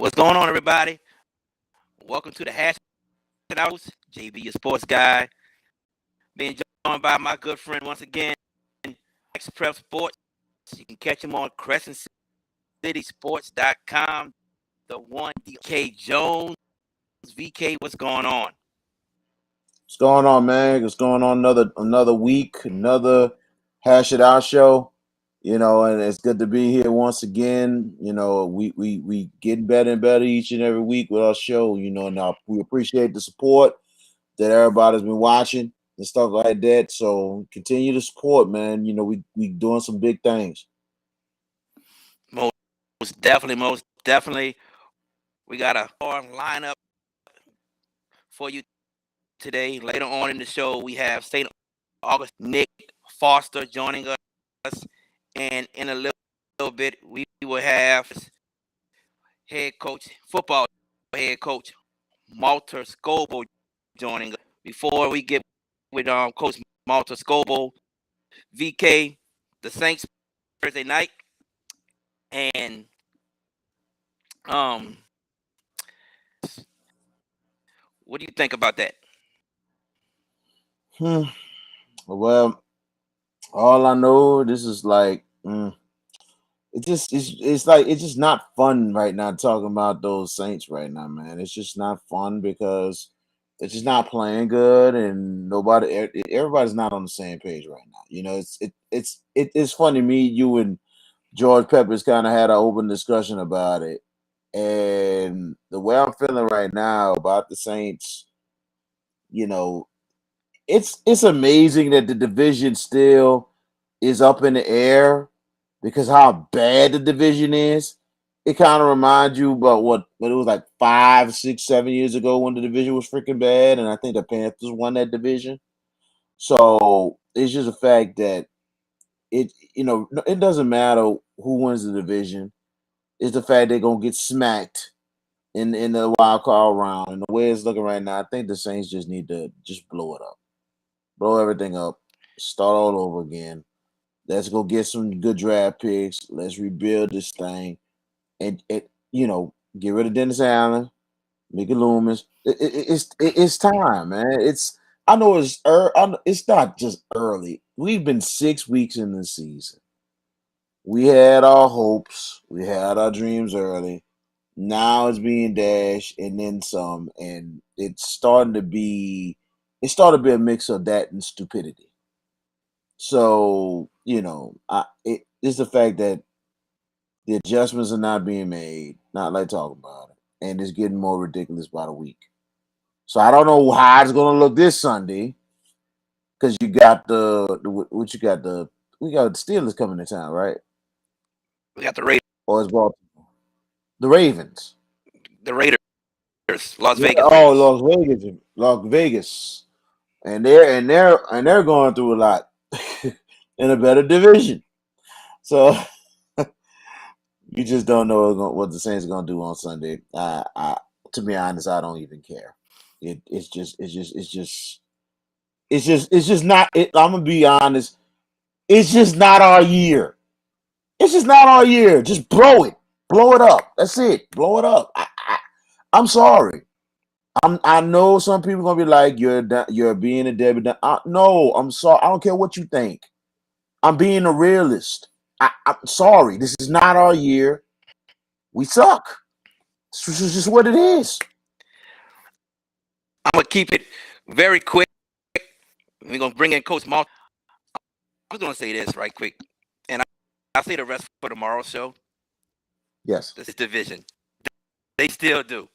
What's going on, everybody? Welcome to the Hash House. JB, your sports guy. Being joined by my good friend once again, Express Sports. You can catch him on CrescentCitySports.com. The one DK Jones. VK, what's going on? What's going on, man? What's going on? Another week, another Hash It Out show. And it's good to be here once again. We getting better and better each and every week with our show. Now we appreciate the support that everybody's been watching and stuff like that. So continue to support, man. We doing some big things. Most definitely. We got a lineup for you today. Later on in the show, we have St. Augustine Nick Foster joining us, and in a little bit, we will have football head coach Malter Scobel joining us. Before we get with Coach Malter Scobel, VK, the Saints Thursday night, and what do you think about that? Well, all I know, this is like it's just not fun right now talking about those Saints right now, man. It's just not fun because it's just not playing good, and everybody's not on the same page right now. It's funny. Me, you, and George Peppers kind of had an open discussion about it, and the way I'm feeling right now about the Saints, it's amazing that the division still is up in the air because how bad the division is. It kind of reminds you about what it was like 5, 6, 7 years ago when the division was freaking bad, and I think the Panthers won that division. So it's just a fact that it doesn't matter who wins the division. It's the fact they're gonna get smacked in the wild card round, and the way it's looking right now, I think the Saints just need to just blow it up, blow everything up, start all over again. Let's go get some good draft picks. Let's rebuild this thing, and get rid of Dennis Allen, Mickey Loomis. It's time, man. I know it's not just early. We've been 6 weeks in the season. We had our hopes, we had our dreams early. Now it's being dashed and then some, and it's starting to be a mix of that and stupidity. So it's the fact that the adjustments are not being made, not like talking about it, and it's getting more ridiculous by the week. So I don't know how it's going to look this Sunday because you got what you got we got the Steelers coming to town, right? We got the Raiders. Or it's Baltimore, the Ravens, The Raiders, Las yeah, Vegas oh Raiders. Las Vegas, and they're going through a lot in a better division. So you just don't know what the Saints are going to do on Sunday. To be honest, I don't even care. It's just not. I'm gonna be honest. It's just not our year. It's just not our year. Just blow it up. That's it. Blow it up. I'm sorry. I know some people are gonna be like, you're being a Debbie. No, I'm sorry. I don't care what you think. I'm being a realist. I'm sorry. This is not our year. We suck. This is just what it is. I'm gonna keep it very quick. We're gonna bring in Coach Mal. I'm gonna say this right quick, and I'll say the rest for tomorrow's show. Yes. This is division. They still do.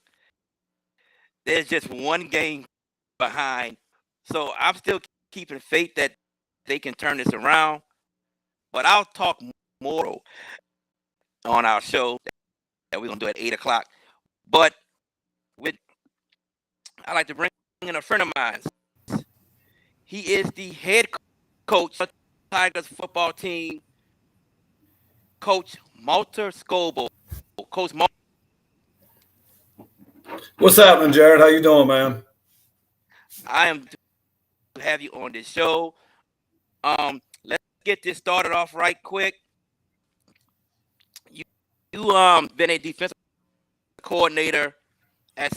There's just one game behind, so I'm still keeping faith that they can turn this around. But I'll talk more on our show that we're gonna do at 8 o'clock. But I like to bring in a friend of mine. He is the head coach of the Tigers football team, Coach Malter Scobel. Coach Malter. What's happening, Jared? How you doing, man? I am to have you on this show. Let's get this started off right quick. You been a defensive coordinator at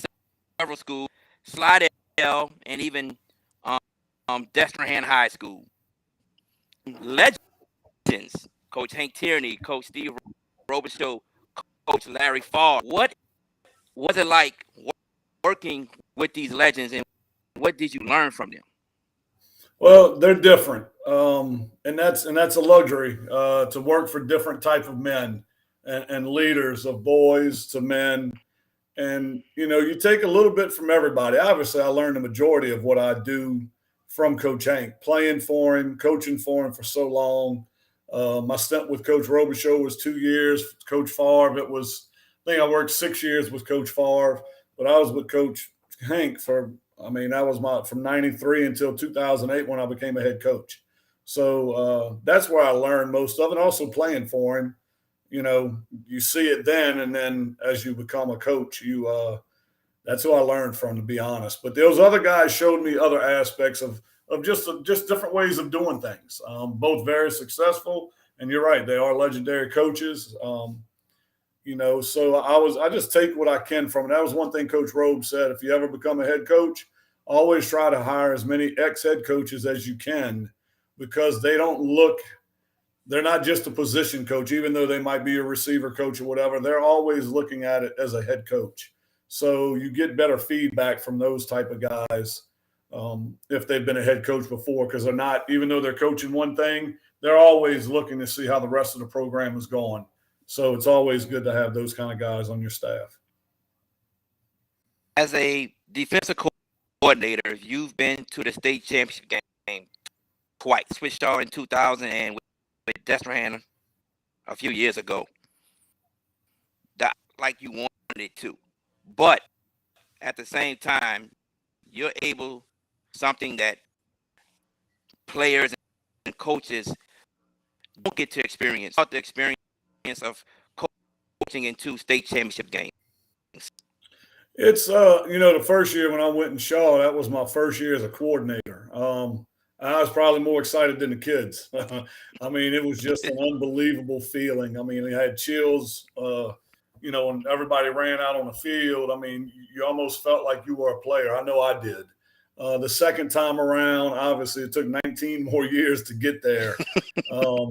several schools, Slidell, and even Destrehan High School. Legends, Coach Hank Tierney, Coach Steve Robichaux, Coach Larry Farr. What was it like working with these legends, and what did you learn from them? Well, they're different, and that's a luxury to work for different type of men and leaders of boys to men. And you take a little bit from everybody. Obviously, I learned the majority of what I do from Coach Hank, playing for him, coaching for him for so long. My stint with Coach Robichaux was 2 years. Coach Favre, I think I worked 6 years with Coach Favre, but I was with Coach Hank that was from 93 until 2008 when I became a head coach. So that's where I learned most of it. Also playing for him, you see it then, and then as you become a coach, that's who I learned from, to be honest. But those other guys showed me other aspects of just different ways of doing things. Both very successful, and you're right, they are legendary coaches. So I just take what I can from it. That was one thing Coach Robe said: if you ever become a head coach, always try to hire as many ex-head coaches as you can, because they're not just a position coach, even though they might be a receiver coach or whatever. They're always looking at it as a head coach. So you get better feedback from those type of guys if they've been a head coach before, because they're not, even though they're coaching one thing, they're always looking to see how the rest of the program is going. So it's always good to have those kind of guys on your staff. As a defensive coordinator, you've been to the state championship game twice, Wichita in 2000 and with Destrehan a few years ago. That, like you wanted it to. But at the same time, you're able, something that players and coaches don't get to experience, the experience of coaching in 2 state championship games. It's the first year when I went in Shaw, that was my first year as a coordinator. I was probably more excited than the kids. It was just an unbelievable feeling. I had chills, when everybody ran out on the field. You almost felt like you were a player. I know I did. The second time around, obviously, it took 19 more years to get there. I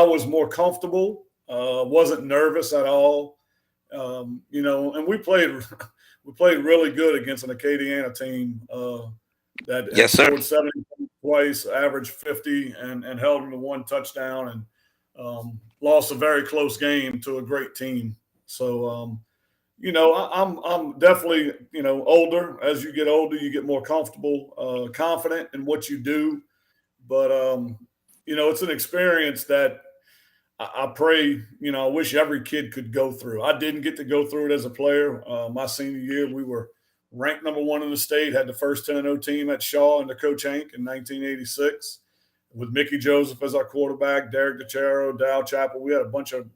was more comfortable, wasn't nervous at all. And we played really good against an Acadiana team that yes, had scored sir. 70 twice, averaged 50, and held them to 1 touchdown, and lost a very close game to a great team. So, I'm definitely, older. As you get older, you get more comfortable, confident in what you do. But, it's an experience that I pray, I wish every kid could go through. I didn't get to go through it as a player. My senior year, we were ranked number 1 in the state, had the first 10-0 team at Shaw under Coach Hank in 1986 with Mickey Joseph as our quarterback, Derek DeChero, Dow Chappell. We had a bunch of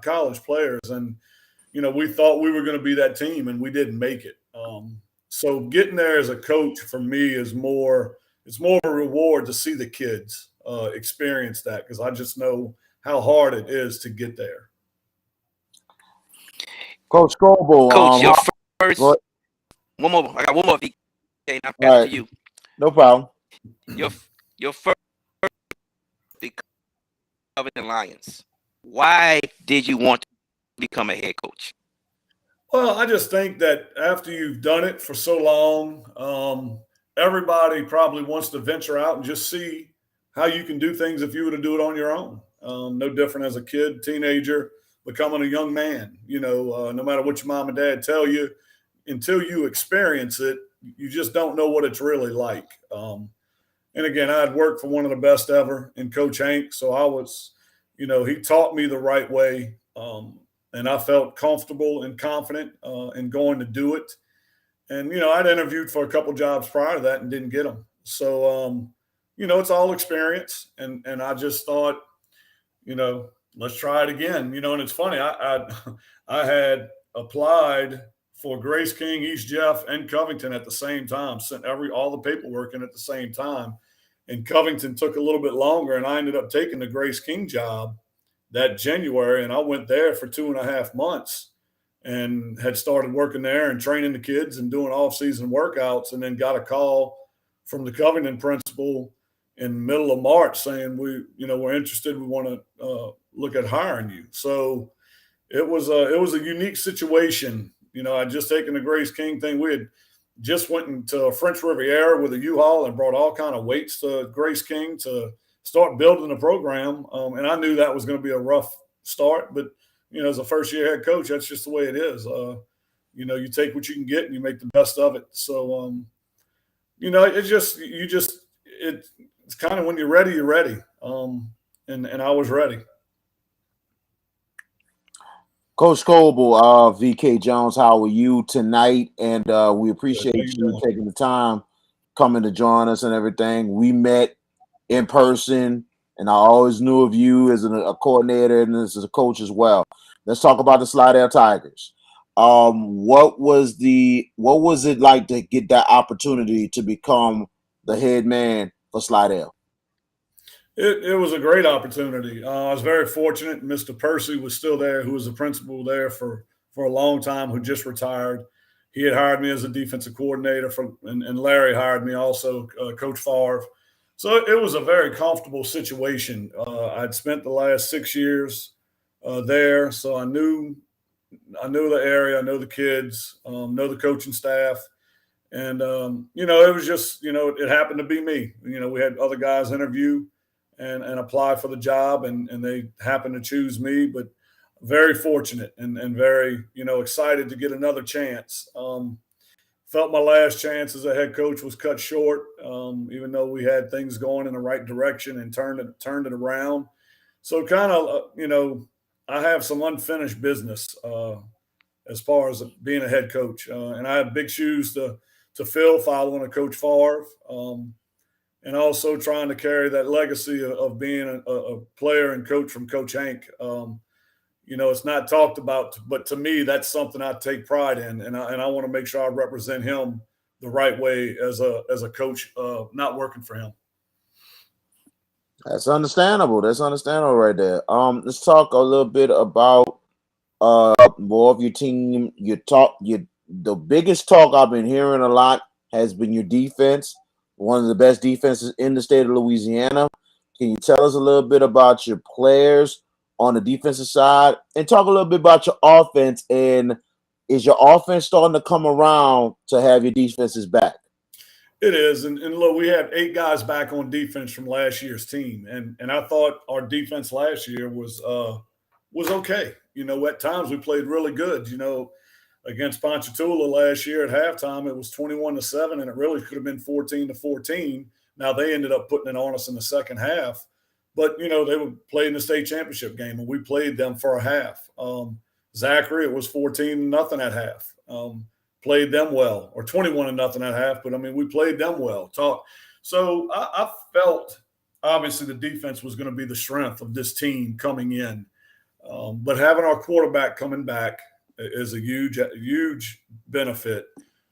college players, and, we thought we were going to be that team, and we didn't make it. So getting there as a coach for me it's more of a reward to see the kids experience that, because I just know how hard it is to get there. Coach Scobel, Coach, your first one more. I got one more. Okay, now back to you. No problem. Your first Covington Lions. Why did you want to become a head coach? Well, I just think that after you've done it for so long, everybody probably wants to venture out and just see how you can do things if you were to do it on your own. No different as a kid, teenager, becoming a young man. No matter what your mom and dad tell you, until you experience it, you just don't know what it's really like. And again, I had worked for one of the best ever in Coach Hank. So I was, he taught me the right way. And I felt comfortable and confident in going to do it. And, I'd interviewed for a couple jobs prior to that and didn't get them. So, it's all experience. And I just thought, let's try it again. And it's funny, I had applied for Grace King, East Jeff, and Covington at the same time, sent all the paperwork in at the same time. And Covington took a little bit longer, and I ended up taking the Grace King job that January, and I went there for 2.5 months and had started working there and training the kids and doing off-season workouts, and then got a call from the Covington principal in the middle of March saying we're interested. We want to look at hiring you. So it was a unique situation. I'd just taken the Grace King thing. We had just went into French Riviera with a U-Haul and brought all kind of weights to Grace King to start building the program. And I knew that was going to be a rough start, but as a first-year head coach, that's just the way it is. You take what you can get and you make the best of it. So, it's kind of when you're ready, you're ready. And I was ready. Coach Scobel, VK Jones, how are you tonight? And we appreciate you taking the time coming to join us and everything. We met in person, and I always knew of you as a coordinator and as a coach as well. Let's talk about the Slidell Tigers. What was it like to get that opportunity to become the head man for Slidell? It was a great opportunity. I was very fortunate. Mr. Percy was still there, who was the principal there for a long time, who just retired. He had hired me as a defensive coordinator, and Larry hired me also, Coach Favre. So it was a very comfortable situation. I'd spent the last 6 years there, so I knew the area, I know the kids, know the coaching staff. And, it was just, it happened to be me. We had other guys interview and apply for the job, and they happened to choose me, but very fortunate and very, excited to get another chance. Felt my last chance as a head coach was cut short, even though we had things going in the right direction and turned it around. So kind of, I have some unfinished business as far as being a head coach. And I have big shoes to fill following a Coach Favre. And also trying to carry that legacy of being a player and coach from Coach Hank. It's not talked about, but to me, that's something I take pride in, and I want to make sure I represent him the right way as a coach, not working for him. That's understandable. That's understandable right there. Let's talk a little bit about more of your team. The biggest talk I've been hearing a lot has been your defense. One of the best defenses in the state of Louisiana. Can you tell us a little bit about your players on the defensive side and talk a little bit about your offense? And is your offense starting to come around to have your defenses back? It is. And look, we have 8 guys back on defense from last year's team. And I thought our defense last year was okay. At times we played really good. Against Ponchatoula last year at halftime, it was 21-7, and it really could have been 14-14. Now they ended up putting it on us in the second half, but they were playing the state championship game, and we played them for a half. Zachary, it was 14-0 at half. Played them well, or 21-0 at half, but we played them well. So I felt obviously the defense was going to be the strength of this team coming in, but having our quarterback coming back is a huge benefit.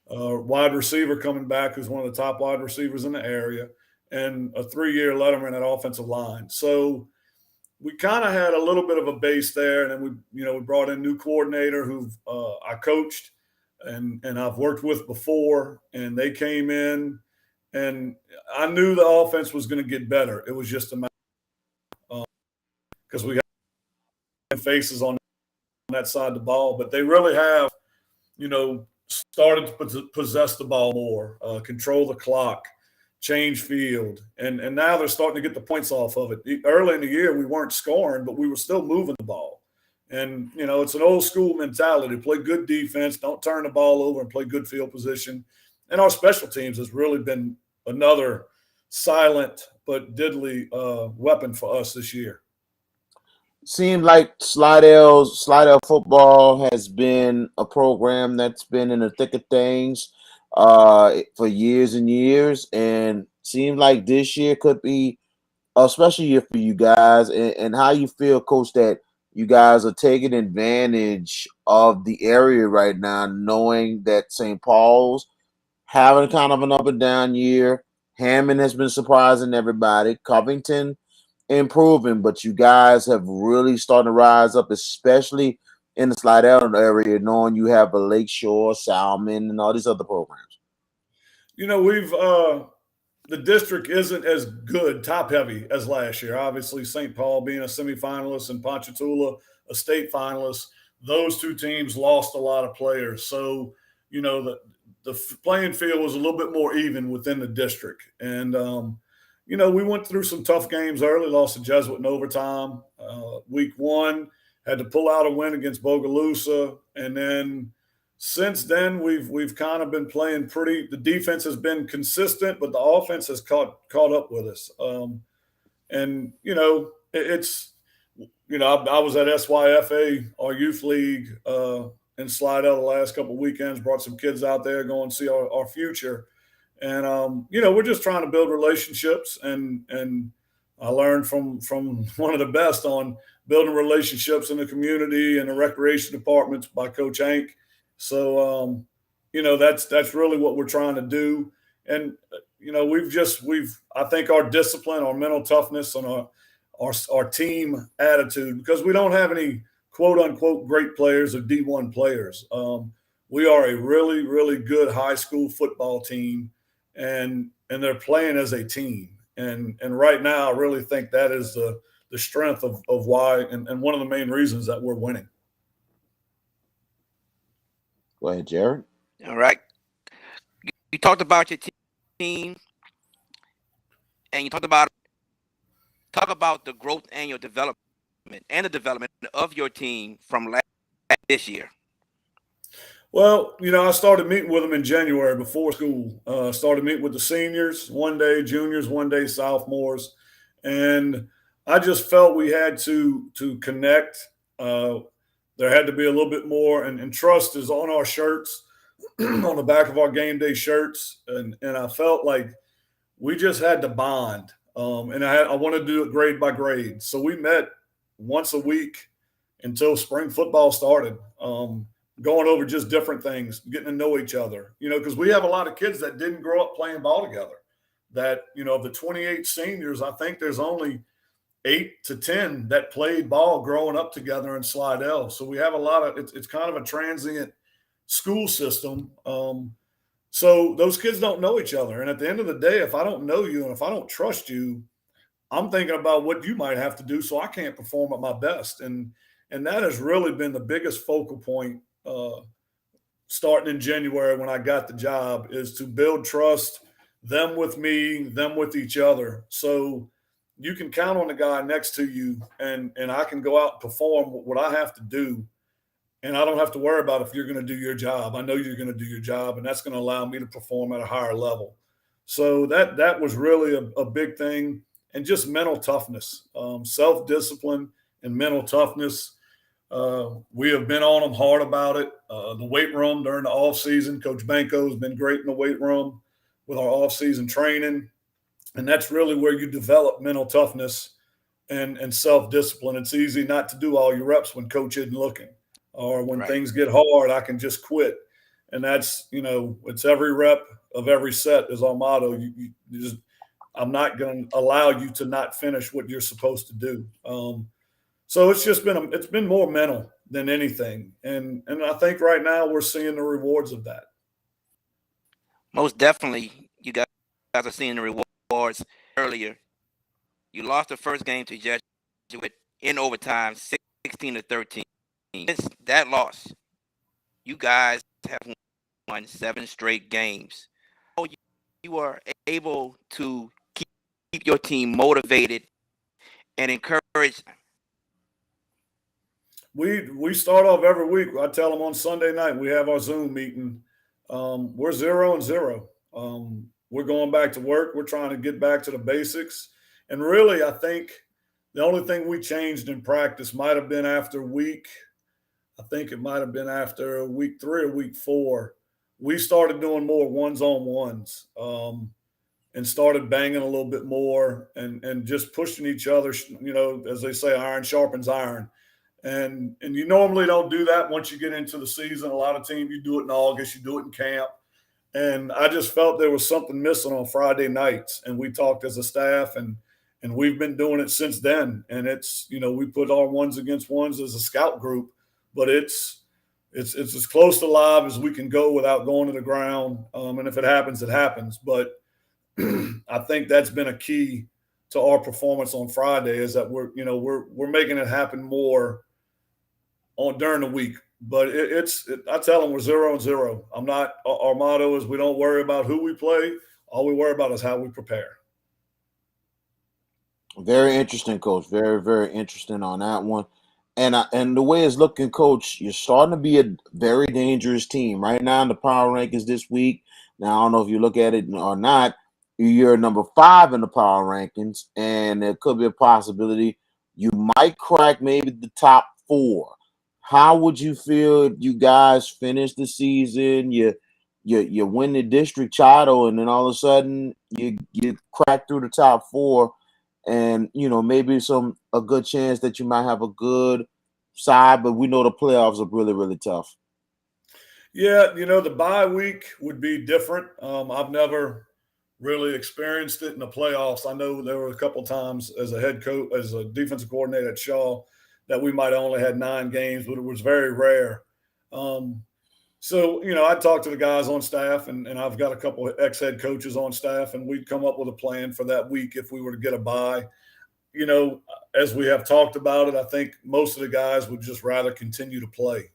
Wide receiver coming back, who's one of the top wide receivers in the area, and a 3-year letterman at offensive line. So we kind of had a little bit of a base there, and then we brought in a new coordinator who I coached and I've worked with before, and they came in, and I knew the offense was going to get better. It was just a matter because we got faces on that side of the ball, but they really have, started to possess the ball more, control the clock, change field, and now they're starting to get the points off of it. Early in the year, we weren't scoring, but we were still moving the ball. And, it's an old school mentality. Play good defense, don't turn the ball over, and play good field position. And our special teams has really been another silent but deadly weapon for us this year. Seemed like Slidell football has been a program that's been in the thick of things for years and years, and seemed like this year could be a special year for you guys. And how you feel, Coach, that you guys are taking advantage of the area right now, knowing that St. Paul's having kind of an up and down year. Hammond has been surprising everybody. Covington improving, but you guys have really started to rise up, especially in the Slidell area, knowing you have a Lakeshore, Salmon, and all these other programs. We've the district isn't as good, top heavy as last year. Obviously, St. Paul being a semifinalist and Ponchatoula a state finalist, those two teams lost a lot of players. So, the playing field was a little bit more even within the district. And, we went through some tough games early, lost to Jesuit in overtime. Week one, had to pull out a win against Bogalusa. And then since then, we've kind of been playing pretty. The defense has been consistent, but the offense has caught up with us. And it's I was at SYFA, our youth league in Slidell the last couple of weekends. Brought some kids out there, go and see our future. And we're just trying to build relationships. And I learned from one of the best on building relationships in the community and the recreation departments by Coach Hank. So, that's really what we're trying to do. And, I think our discipline, our mental toughness, and our team attitude, because we don't have any quote unquote great players or D1 players. We are a really, really good high school football team, and they're playing as a team. And right now, I really think that is the strength of why, and one of the main reasons that we're winning. Go ahead, Jared. All right. You talked about your team, and you talk about the growth and your development and the development of your team from this year. Well, I started meeting with them in January before school. Started meeting with the seniors one day, juniors one day, sophomores, and I just felt we had to connect. There had to be a little bit more, and trust is on our shirts, on the back of our game day shirts, and I felt like we just had to bond. And I wanted to do it grade by grade. So we met once a week until spring football started, going over just different things, getting to know each other, because we have a lot of kids that didn't grow up playing ball together. That, of the 28 seniors, I think there's only 8 to 10 that played ball growing up together in Slidell. So we have a lot of, it's kind of a transient school system. So those kids don't know each other. And at the end of the day, if I don't know you and if I don't trust you, I'm thinking about what you might have to do so I can't perform at my best. And that has really been the biggest focal point starting in January when I got the job, is to build trust, them with me, them with each other. So you can count on the guy next to you, and I can go out and perform what I have to do. And I don't have to worry about if you're going to do your job. I know you're going to do your job, and that's going to allow me to perform at a higher level. So that was really a big thing. And just mental toughness, self-discipline and mental toughness. We have been on them hard about it. The weight room during the off season, Coach Banco has been great in the weight room with our off season training. And that's really where you develop mental toughness and self-discipline. It's easy not to do all your reps when coach isn't looking, or when things get hard, I can just quit. And that's, it's every rep of every set is our motto. You just, I'm not going to allow you to not finish what you're supposed to do. So it's just been more mental than anything. And I think right now we're seeing the rewards of that. Most definitely, you guys are seeing the rewards. Earlier, you lost the first game to Jesuit in overtime, 16-13. Since that loss, you guys have won 7 straight games. You are able to keep your team motivated and encouraged. We start off every week. I tell them on Sunday night we have our Zoom meeting. We're 0-0. We're going back to work. We're trying to get back to the basics. And really, I think the only thing we changed in practice might have been after week 3 or week 4. We started doing more ones-on-ones and started banging a little bit more and just pushing each other, as they say, iron sharpens iron. And you normally don't do that once you get into the season. A lot of teams, you do it in August, you do it in camp. And I just felt there was something missing on Friday nights. And we talked as a staff, and and we've been doing it since then. And it's, we put our ones against ones as a scout group, but it's as close to live as we can go without going to the ground. And if it happens, it happens. But I think that's been a key to our performance on Friday, is that we're making it happen more on during the week. But I tell them we're 0-0. I'm not. Our motto is we don't worry about who we play. All we worry about is how we prepare. Very interesting, Coach. Very, very interesting on that one. And the way it's looking, Coach, you're starting to be a very dangerous team right now in the power rankings this week. Now I don't know if you look at it or not. You're number 5 in the power rankings, and there could be a possibility you might crack maybe the top 4. How would you feel if you guys finish the season? You win the district title, and then all of a sudden you crack through the top 4, and maybe a good chance that you might have a good side, but we know the playoffs are really, really tough. Yeah, the bye week would be different. I've never really experienced it in the playoffs. I know there were a couple times as a head coach, as a defensive coordinator at Shaw, that we might have only had 9 games, but it was very rare. So, I talked to the guys on staff, and I've got a couple of ex-head coaches on staff, and we'd come up with a plan for that week if we were to get a bye. As we have talked about it, I think most of the guys would just rather continue to play.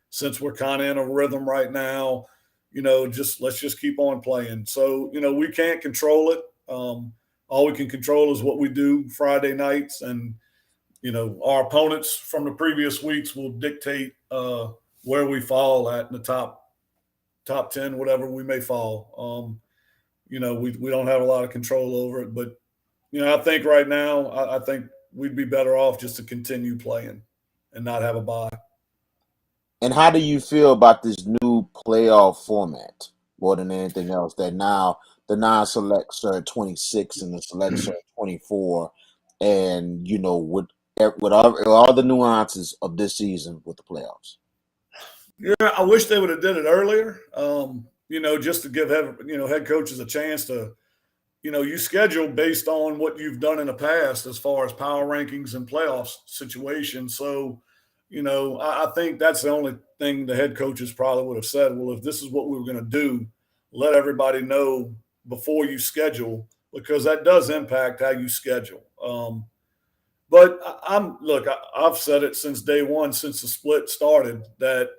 Since we're kind of in a rhythm right now, let's just keep on playing. So, we can't control it. All we can control is what we do Friday nights, and our opponents from the previous weeks will dictate where we fall at in the top 10, whatever we may fall. We don't have a lot of control over it, but I think right now, I think we'd be better off just to continue playing and not have a bye. And how do you feel about this new playoff format more than anything else? That now the non-selects are at 26 and the selects are at 24, and with all the nuances of this season with the playoffs. Yeah, I wish they would have did it earlier. Just to give head coaches a chance to, you schedule based on what you've done in the past as far as power rankings and playoffs situations. So, I think that's the only thing the head coaches probably would have said. Well, if this is what we were going to do, let everybody know before you schedule, because that does impact how you schedule. But I've said it since day one, since the split started, that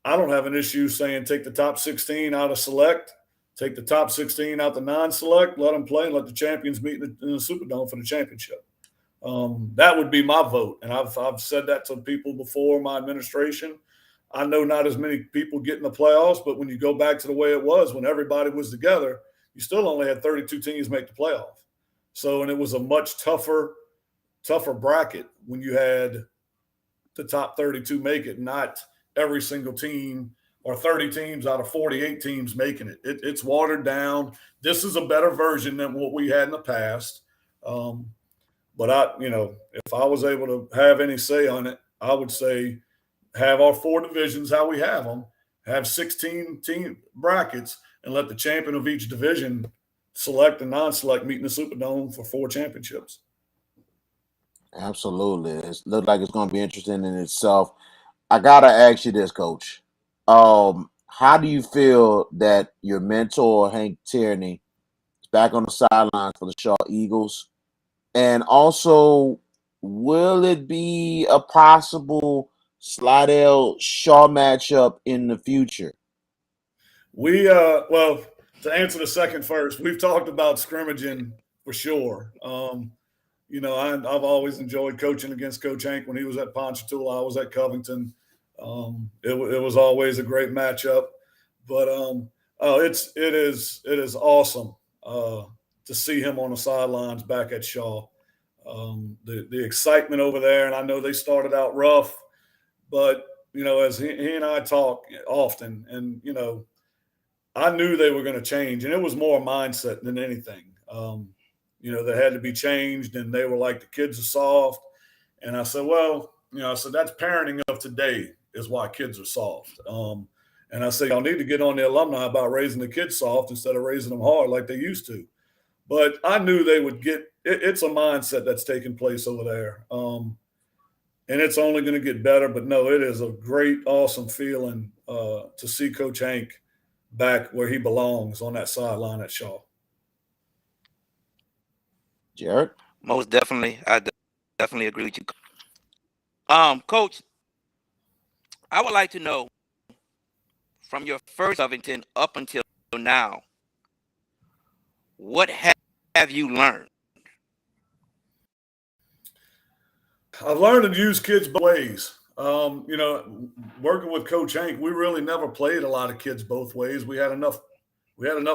I don't have an issue saying take the top 16 out of select, take the top 16 out the non-select, let them play, and let the champions meet in the Superdome for the championship. That would be my vote, and I've said that to people before my administration. I know not as many people get in the playoffs, but when you go back to the way it was when everybody was together, you still only had 32 teams make the playoff. So, and it was a much tougher bracket when you had the top 32 make it, not every single team or 30 teams out of 48 teams making it. It's watered down. This is a better version than what we had in the past. But if I was able to have any say on it, I would say have our 4 divisions how we have them, have 16 team brackets, and let the champion of each division, select and non-select, meet in the Superdome for 4 championships. Absolutely. It looks like it's going to be interesting in itself. I got to ask you this, Coach. How do you feel that your mentor, Hank Tierney, is back on the sidelines for the Shaw Eagles? And also, will it be a possible Slidell Shaw matchup in the future? Well, to answer the second first, we've talked about scrimmaging for sure. I've always enjoyed coaching against Coach Hank when he was at Ponchatoula. I was at Covington. It was always a great matchup, but it is awesome to see him on the sidelines back at Shaw. The excitement over there, and I know they started out rough, but as he and I talk often, and I knew they were going to change, and it was more mindset than anything. That had to be changed, and they were like, the kids are soft. And I said, well, that's parenting of today is why kids are soft. And I said, y'all need to get on the alumni about raising the kids soft instead of raising them hard like they used to. But I knew they would get it. It's a mindset that's taking place over there. And it's only going to get better. But no, it is a great, awesome feeling to see Coach Hank back where he belongs on that sideline at Shaw. Jared? Most definitely, definitely agree with you. Coach, I would like to know from your first Covington up until now, what have you learned? I've learned to use kids both ways. Working with Coach Hank, we really never played a lot of kids both ways. We had enough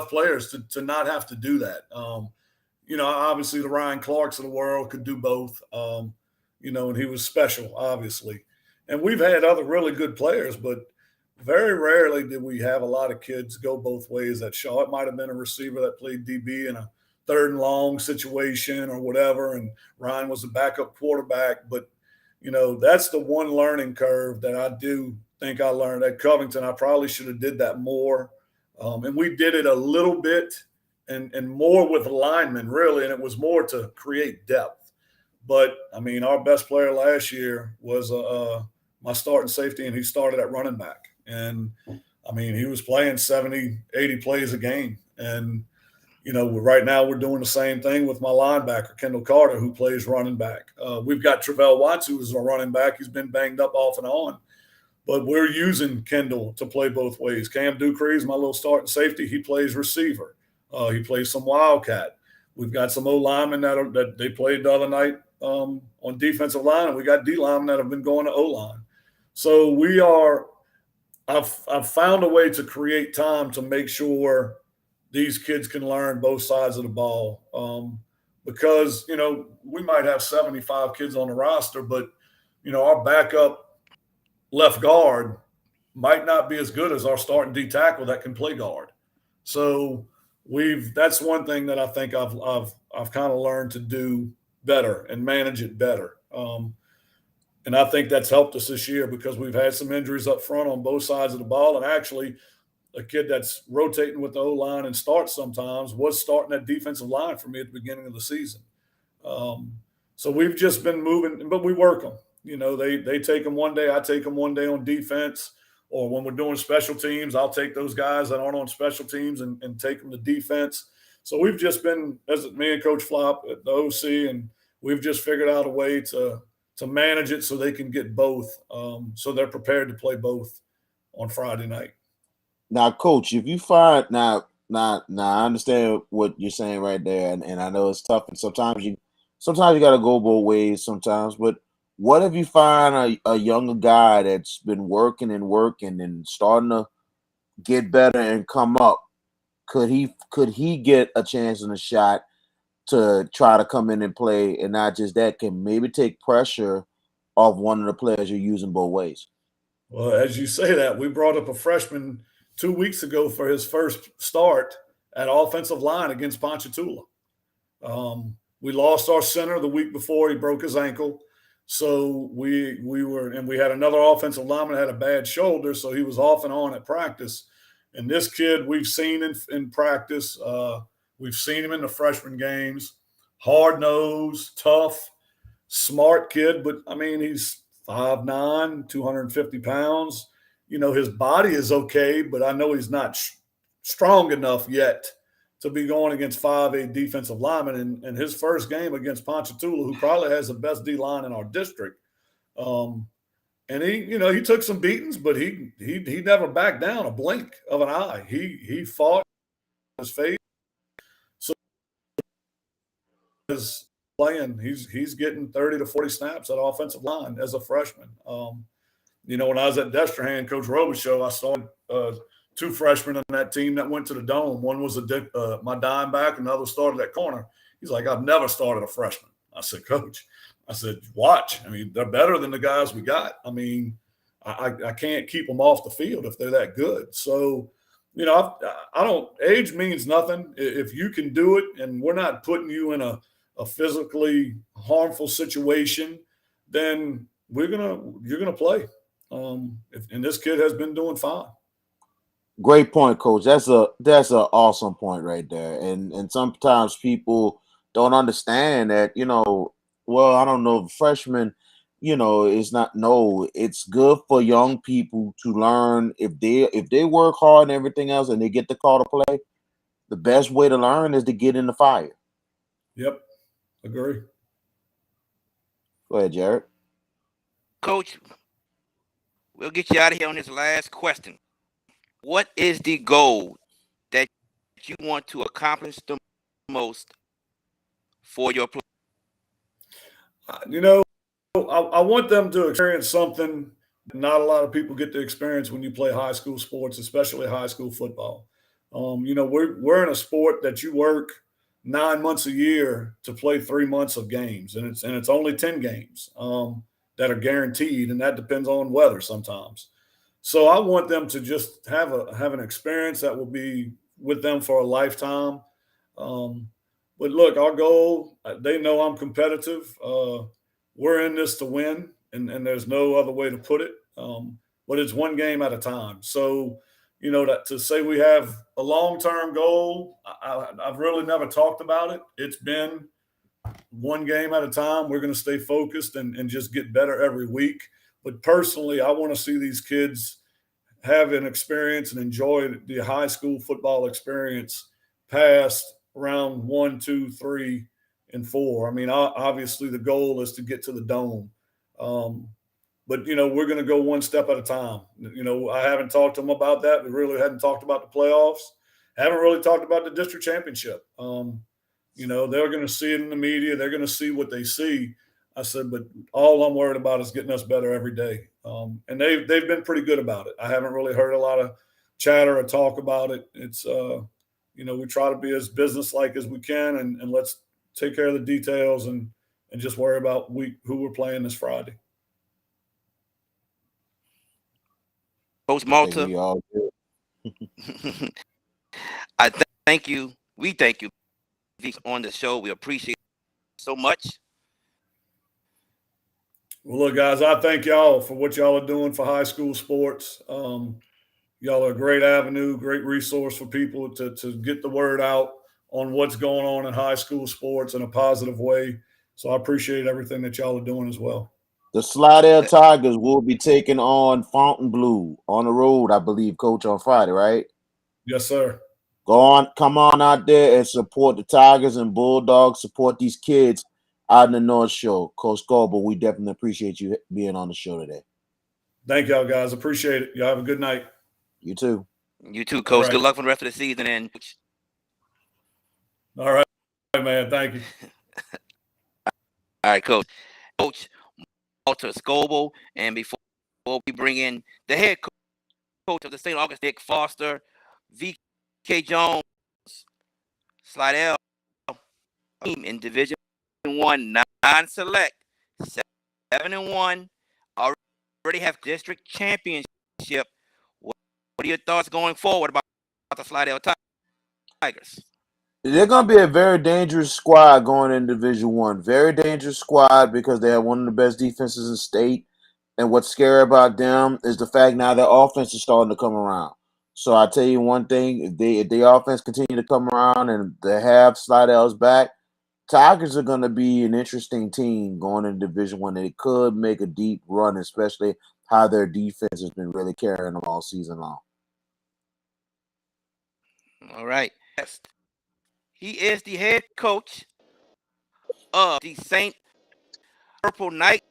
players to not have to do that. Obviously the Ryan Clarks of the world could do both. And he was special, obviously. And we've had other really good players, but very rarely did we have a lot of kids go both ways at Shaw. It might have been a receiver that played DB in a third and long situation or whatever, and Ryan was a backup quarterback. But, that's the one learning curve that I do think I learned at Covington. I probably should have did that more. And we did it a little bit and more with linemen, really, and it was more to create depth. But, our best player last year was my starting safety, and he started at running back. And, he was playing 70, 80 plays a game. And, right now we're doing the same thing with my linebacker, Kendall Carter, who plays running back. We've got Travell Watts, who is a running back. He's been banged up off and on. But we're using Kendall to play both ways. Cam Ducree is my little starting safety. He plays receiver. He plays some wildcat. We've got some O-linemen that they played the other night on defensive line, and we got D-linemen that have been going to O-line. So I've found a way to create time to make sure these kids can learn both sides of the ball. Because, we might have 75 kids on the roster, but, our backup left guard might not be as good as our starting D tackle that can play guard. So that's one thing that I think I've kind of learned to do better and manage it better. And I think that's helped us this year because we've had some injuries up front on both sides of the ball. And actually, a kid that's rotating with the O-line and starts sometimes was starting that defensive line for me at the beginning of the season. So we've just been moving, but we work them. They take them one day, I take them one day on defense. Or when we're doing special teams, I'll take those guys that aren't on special teams and take them to defense. So we've just been, as me and Coach Flop at the OC, and we've just figured out a way to manage it so they can get both, so they're prepared to play both on Friday night. Now, Coach, if you find now, I understand what you're saying right there, and I know it's tough, and sometimes you got to go both ways sometimes. But what if you find a younger guy that's been working and starting to get better and come up? Could he get a chance and a shot to try to come in and play, and not just that, can maybe take pressure off one of the players you're using both ways? Well, as you say that, we brought up a freshman 2 weeks ago for his first start at offensive line against Ponchatoula. We lost our center the week before he broke his ankle. So we had another offensive lineman had a bad shoulder, so he was off and on at practice. And this kid we've seen in practice. We've seen him in the freshman games. Hard-nosed, tough, smart kid, but, he's 5'9", 250 pounds. His body is okay, but I know he's not strong enough yet to be going against 5'8" defensive linemen. And his first game against Ponchatoula, who probably has the best D-line in our district, and he took some beatings, but he never backed down a blink of an eye. He fought his face. So he's playing, he's getting 30 to 40 snaps at offensive line as a freshman. When I was at Destrehan, Coach Robichaux, I saw two freshmen on that team that went to the Dome. One was my dime back, and the other started at corner. He's like, I've never started a freshman. I said, Coach, watch. They're better than the guys we got. I can't keep them off the field if they're that good. So, I don't – age means nothing. If you can do it and we're not putting you in a physically harmful situation, then you're gonna play. And this kid has been doing fine. Great point, coach. That's a awesome point right there. And sometimes people don't understand that, well, I don't know, freshmen, it's not no, it's good for young people to learn if they work hard and everything else and they get the call to play, the best way to learn is to get in the fire. Yep, agree. Go ahead, Jared. Coach, we'll get you out of here on this last question. What is the goal that you want to accomplish the most for your play? I want them to experience something that not a lot of people get to experience when you play high school sports, especially high school football. We're in a sport that you work 9 months a year to play 3 months of games, and it's only 10 games that are guaranteed, and that depends on weather sometimes. So I want them to just have an experience that will be with them for a lifetime. Um, but look, our goal, they know I'm competitive. We're in this to win, and there's no other way to put it. But it's one game at a time. So, that to say we have a long term goal, I've really never talked about it. It's been one game at a time. We're going to stay focused and just get better every week. But personally, I want to see these kids have an experience and enjoy the high school football experience past round 1, 2, 3, and 4. I mean, obviously the goal is to get to the dome. Um, but we're going to go one step at a time. I haven't talked to them about that. We really hadn't talked about the playoffs. Haven't really talked about the district championship. They're going to see it in the media. They're going to see what they see. I said, but all I'm worried about is getting us better every day. And they've been pretty good about it. I haven't really heard a lot of chatter or talk about it. It's we try to be as businesslike as we can, and let's take care of the details and just worry about who we're playing this Friday. Coach I think Malter, we all do. thank you. We thank you on the show. We appreciate it so much. Well, look, guys, I thank y'all for what y'all are doing for high school sports. Y'all are a great avenue, great resource for people to get the word out on what's going on in high school sports in a positive way. So I appreciate everything that y'all are doing as well. The Slidell Tigers will be taking on Fontainebleau on the road, I believe, coach, on Friday, right? Yes, sir. Come on out there and support the Tigers and Bulldogs. Support these kids out in the North Shore. Coach Scobel, we definitely appreciate you being on the show today. Thank y'all, guys. Appreciate it. Y'all have a good night. You too. You too, Coach. Right. Good luck for the rest of the season. And all right, man. Thank you. All right, Coach. Coach Malter Scobel. And before we bring in the head coach of the St. Augustine, Nick Foster, V.K. Jones, Slidell team in Division 1, non-select, 7-1, already have district championship. What are your thoughts going forward about the Slidell Tigers? They're going to be a very dangerous squad going in Division 1. Very dangerous squad because they have one of the best defenses in state. And what's scary about them is the fact now their offense is starting to come around. So I tell you one thing: if the offense continue to come around and they have Slidell's back, Tigers are going to be an interesting team going in Division 1. They could make a deep run, especially how their defense has been really carrying them all season long. All right. Yes. He is the head coach of the St. Purple Knights.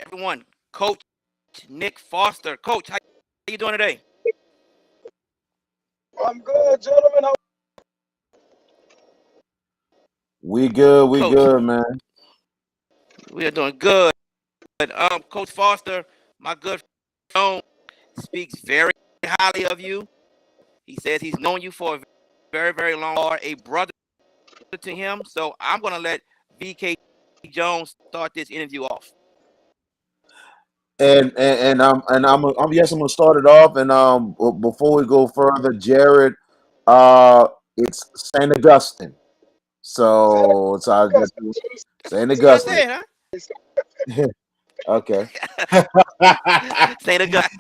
Everyone, Coach Nick Foster. Coach, how you doing today? I'm good, gentlemen. We good, Coach, good, man. We are doing good. Coach Foster, my good friend, speaks very highly of you. He says he's known you for a very, very long time, a brother to him. So I'm going to let V.K. Jones start this interview off. And I'm yes, I'm gonna start it off. And before we go further, Jared, it's Saint Augustine. So I just Saint That's Augustine. it, huh? Okay. Saint Augustine.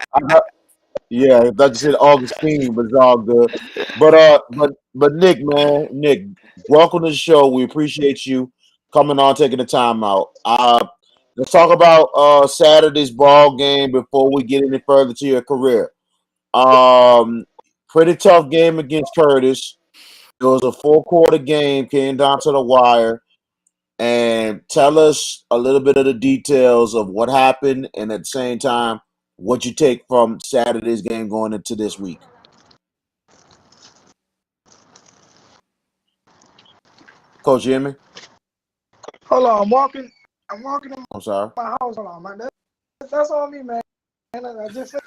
Yeah, I thought you said Augustine, but it's all good. But Nick, man, Nick, welcome to the show. We appreciate you coming on, taking the time out. Let's talk about Saturday's ball game before we get any further to your career. Um, Pretty tough game against Curtis. It was a full quarter game, came down to the wire. And tell us a little bit of the details of what happened, and at the same time, what you take from Saturday's game going into this week. Coach, you hear me? Hold on, I'm walking. I'm walking in I'm sorry. my house. Hold on, man. That's on me, man. I just said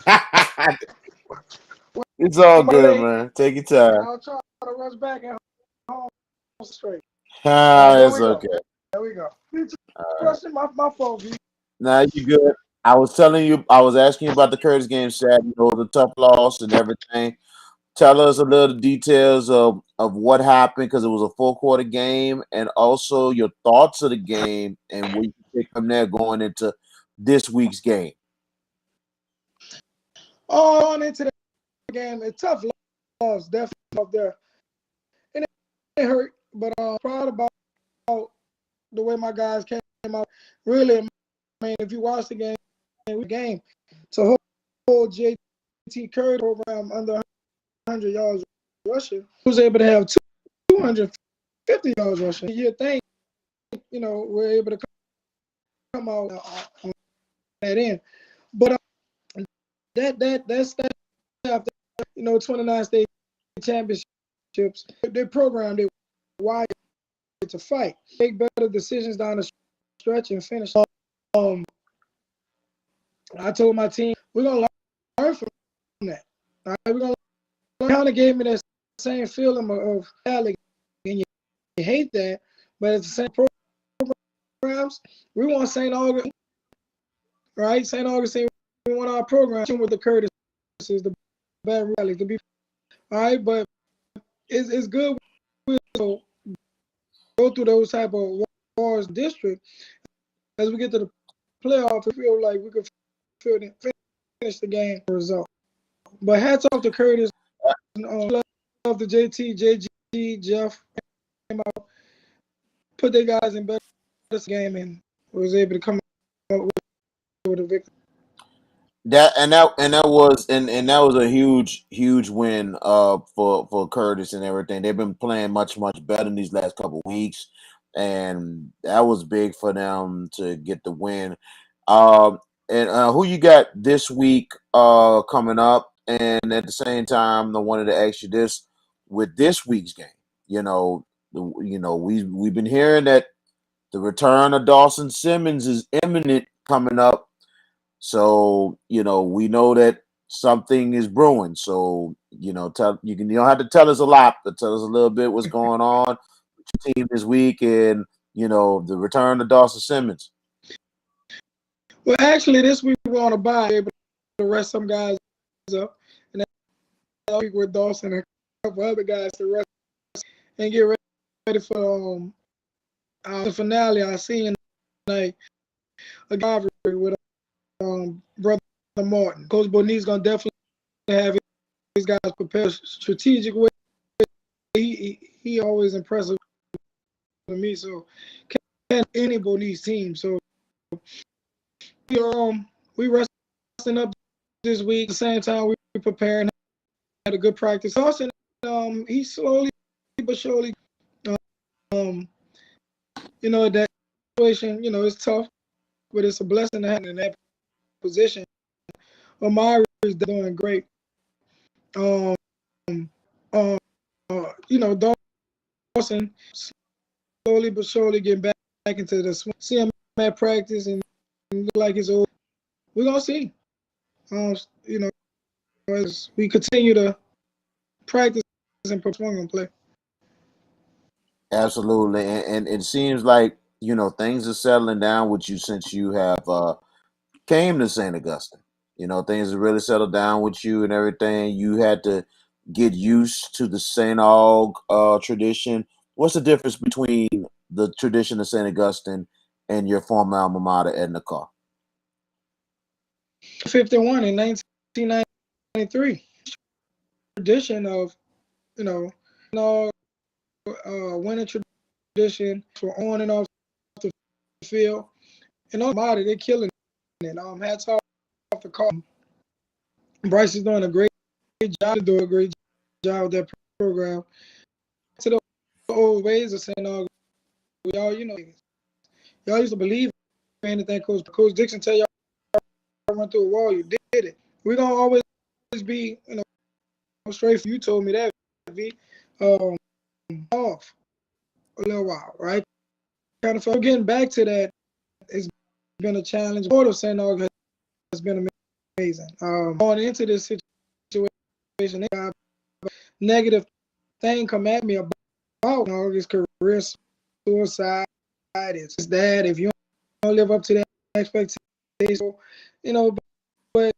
It's all my good, leg. man. Take your time. I'll try to rush back and home straight. There It's we go. okay. There we go. All right. Question my fault, B. Now you good. I was telling you, I was asking you about the Curtis game Saturday. You know, the tough loss and everything. Tell us a little details of what happened because it was a full quarter game, and also your thoughts of the game and what you take from there going into this week's game. On into the game. A tough loss, definitely up there. And it hurt, but I'm proud about the way my guys came out. Really, I mean, if you watch the game, to hold JT Curry program under 100 yards rushing, he was able to have 250 yards rushing. You think, we're able to come out on that end. But that's after 29 state championships. Their program, they wired to fight, make better decisions down the stretch and finish. I told my team we're gonna learn from that. All right, we're gonna kind of gave me that same feeling of and you hate that, but at the same programs, we want St. Augustine, right? St. Augustine, we want our program with the Curtis is the bad rally to be. All right, but it's good to go through those type of wars district as we get to the playoff. We feel like we could finish the game result. But hats off to Curtis, love to JT, JG, Jeff, put their guys in better game and was able to come up with a victory. That was a huge win for Curtis and everything. They've been playing much better in these last couple of weeks, and that was big for them to get the win. And who you got this week coming up? And at the same time, I wanted to ask you this with this week's game. We've been hearing that the return of Dawson Simmons is imminent coming up. So, we know that something is brewing. So, you don't have to tell us a lot, but tell us a little bit what's going on with your team this week and, the return of Dawson Simmons. Well, actually, this week we want to buy, able to rest some guys up. And that week with Dawson and a couple other guys to rest and get ready for the finale. I seen like a rivalry with Brother Martin. Coach Bonit's going to definitely have his guys prepared strategic way. He always impressive to me. So can't any Bonit's team. So we resting up this week. At the same time, we preparing. Had a good practice. Austin, he slowly but surely, that situation, it's tough, but it's a blessing to have in that position. Omari is doing great. Dawson slowly but surely getting back into the swing. See him at practice and look like he's old. We're gonna see. As we continue to practice and perform and play. Absolutely. And it seems like, things are settling down with you since you have came to St. Augustine. Things have really settled down with you and everything. You had to get used to the St. Aug tradition. What's the difference between the tradition of St. Augustine and your former alma mater, Edna Carr? 51 in 1990. 23 tradition of you know, winning tradition for on and off the field, and all about it, they're killing it. Hats off to Carl. Bryce is doing a great job to do a great job with that program. To the old ways of saying, "Oh, y'all, y'all used to believe in anything Coach Dixon tell y'all run through a wall, you did it. We're gonna always be, straight. You told me that, V. Off a little while, right? Kind of getting back to that. It's been a challenge. Port of St. Augustine has been amazing. Going into this situation, negative thing come at me about his career, suicide. It's that if you don't live up to that expectation, but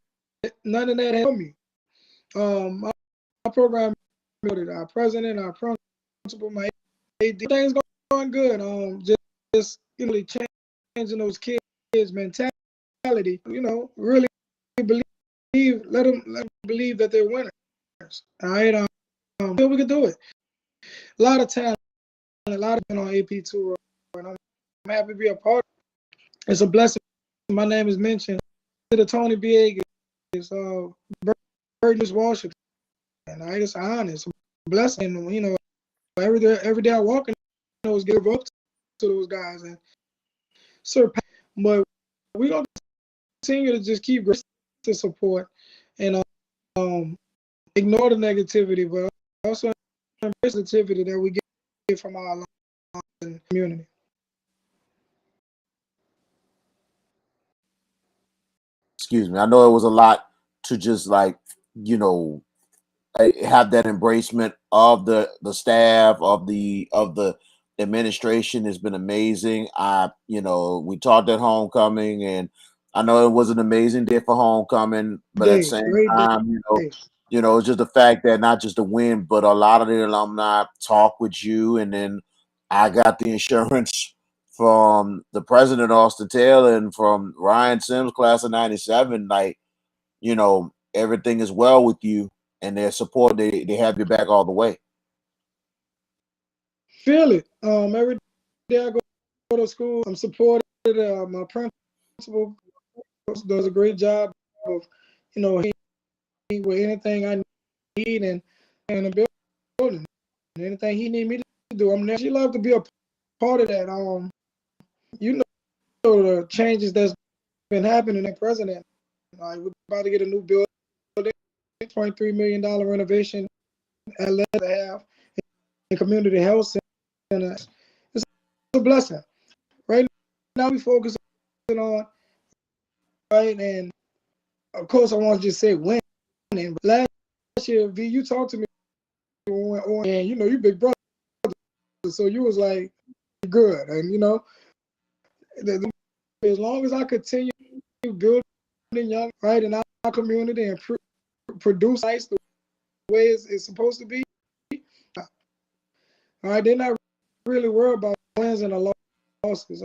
none of that helped me. Our program, our president, our principal, my AD, things going good. Just changing those kids' mentality. Really believe, let them believe that they're winners. All right, we can do it. A lot of talent, a lot of on AP tour, and I'm happy to be a part of it. It's a blessing. My name is mentioned to the Tony B. Burgess Washington. And it's an honor, it's a blessing. Every day I walk in, give up to those guys and surpass. But we're gonna continue to just keep to support and ignore the negativity, but also embrace the positivity that we get from our community. Excuse me. I know it was a lot to just have that embracement of the staff of the administration has been amazing. We talked at homecoming, and I know it was an amazing day for homecoming, but at the same time, it's just the fact that not just the win, but a lot of the alumni talk with you, and then I got the insurance from the president Austin Taylor and from Ryan Sims, class of '97, everything is well with you, and their support, they have your back all the way. Feel it. Every day I go to school, I'm supported. My principal does a great job of, with anything I need and the building, anything he need me to do. I'm there. She love to be a part of that. The changes that's been happening at president. We're about to get a new building, $2.3 million renovation at Leather have in community health center. It's a blessing. Right now we focus on right, and of course I want to just say winning. But last year, V, you talked to me and you big brother, so you was like good, and as long as I continue building young right in our community and produce nice the way it's supposed to be. All right, they're not really worried about wins and losses.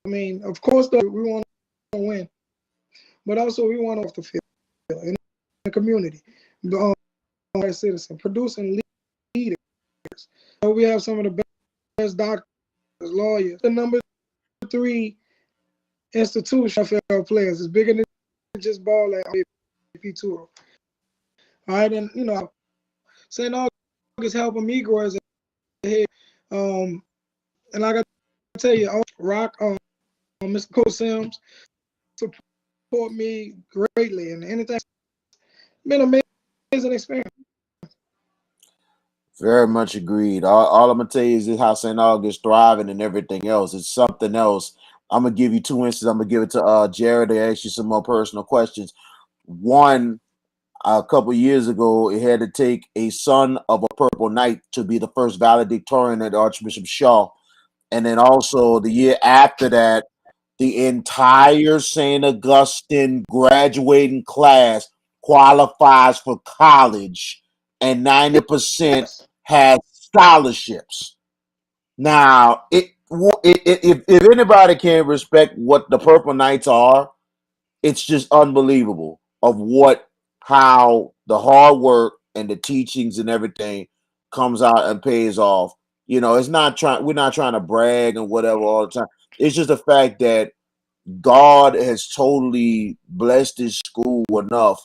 I mean, of course, we want to win, but also we want off the field in the community, our citizen, producing leaders. We have some of the best doctors, lawyers, the number 3 institution NFL players. It's bigger than just ball at AP Tour. All right, and St. Augustine is helping me grow as a head. And like I tell you, Rock, Mr. Coach Sims support me greatly, and anything. Been an amazing experience. Very much agreed. All I'm gonna tell you is how St. August thriving and everything else. It's something else. I'm gonna give you 2 instances. I'm gonna give it to Jared to ask you some more personal questions. One, a couple years ago, it had to take a son of a Purple Knight to be the first valedictorian at Archbishop Shaw. And then also the year after that, the entire St. Augustine graduating class qualifies for college, and 90% has scholarships. Now, if anybody can respect what the Purple Knights are, it's just unbelievable of how the hard work and the teachings and everything comes out and pays off. You know, we're not trying to brag and whatever all the time. It's just the fact that God has totally blessed this school enough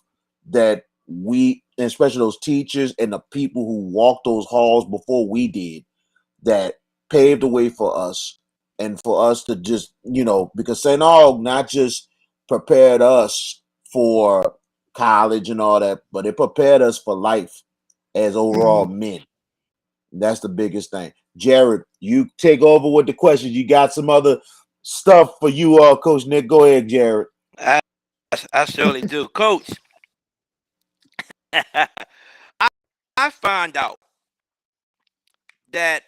that we, and especially those teachers and the people who walked those halls before we did, that paved the way for us and for us to just, because St. Aug not just prepared us for college and all that, but it prepared us for life as overall men. That's the biggest thing. Jared, you take over with the questions. You got some other stuff for you, Coach Nick. Go ahead, Jared. I surely do. Coach, I, I found out that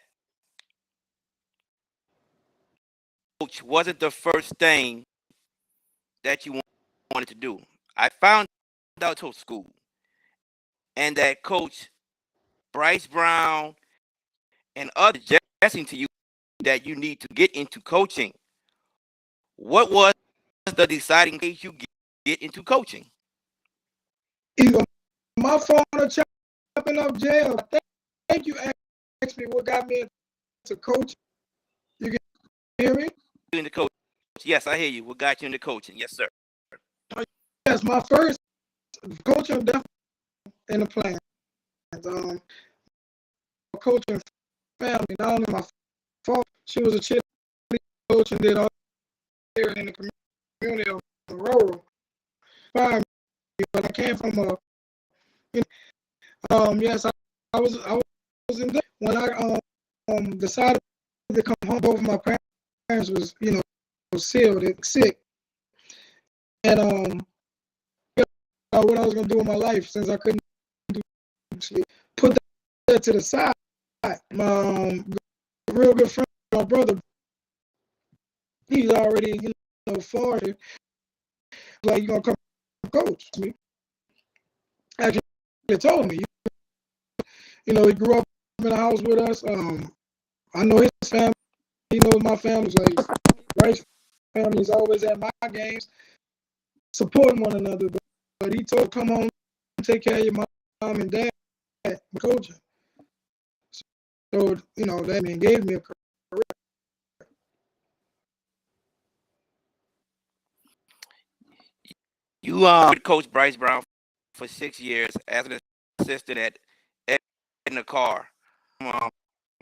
coach wasn't the first thing that you wanted to do. I found out to school, and that Coach Bryce Brown and others suggesting to you that you need to get into coaching. What was the deciding case you get into coaching? Either my phone or chopping up jail. Thank you. Asked me what got me into coaching. You can hear me? Into coaching. Yes, I hear you. What got you into coaching? Yes, sir. Yes, my first coaching definitely in the plan. Coaching family, not only my father, she was a cheerleader coach and did all here in the community of rural. But I came from yes, I was in there when I decided to come home. Both of my parents was sick, and what I was gonna do in my life since I couldn't put that to the side. My real good friend, my brother, he's already far. Like, you gonna come coach me? Actually, he told me. He grew up in the house with us. I know his family. He knows my family. Like, Rice family is always at my games, supporting one another. But he told, come home, take care of your mom and dad, coaching. So, that man gave me a career. You Coach Bryce Brown for 6 years as an assistant at in the car.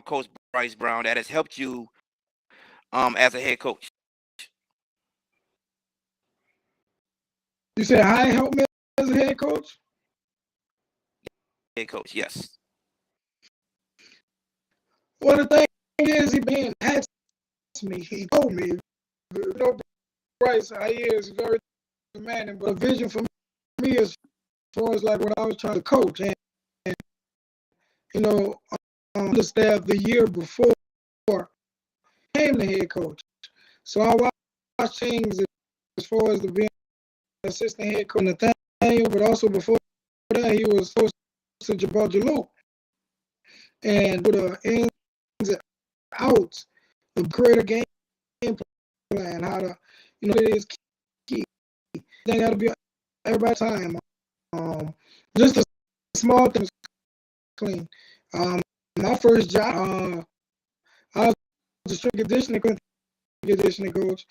Coach Bryce Brown, that has helped you as a head coach. You said how it helped me as a head coach? Head coach, yes. Well, the thing is, he been asked me. He told me, Bryce, he is very demanding, but a vision for me as far as like what I was trying to coach, and the staff the year before I became the head coach. So I watched things as far as the being assistant head coach Nathaniel, but also before that he was close to Jabal Jalou. And with the ins and outs, the create a game plan, how to, it is key. Then got to be everybody's time. Just the small things clean. My first job, I was a strength conditioning coach,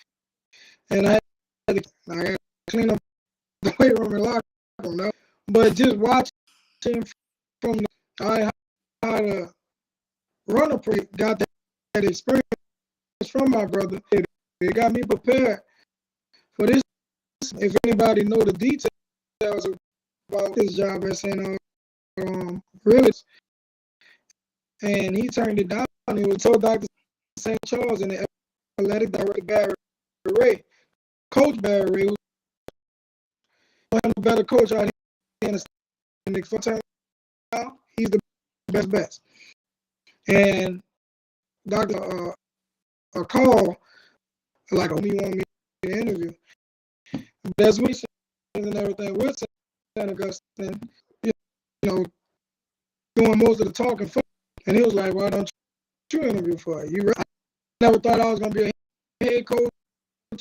and I had to clean up the weight room and locker room. But just watching from how to run a pre, got that experience from my brother. It got me prepared for this. If anybody know the details about his job at St. Really, and he turned it down. He was told Dr. St. Charles and the athletic director Barry Ray, Coach Barry Ray, who's one of the better coach out here in the turn now. He's the best. And Dr. A call like, oh, you want me to interview? But as we said and everything with St. Augustine, doing most of the talking for, and he was like, why don't you interview for it? I never thought I was going to be a head coach.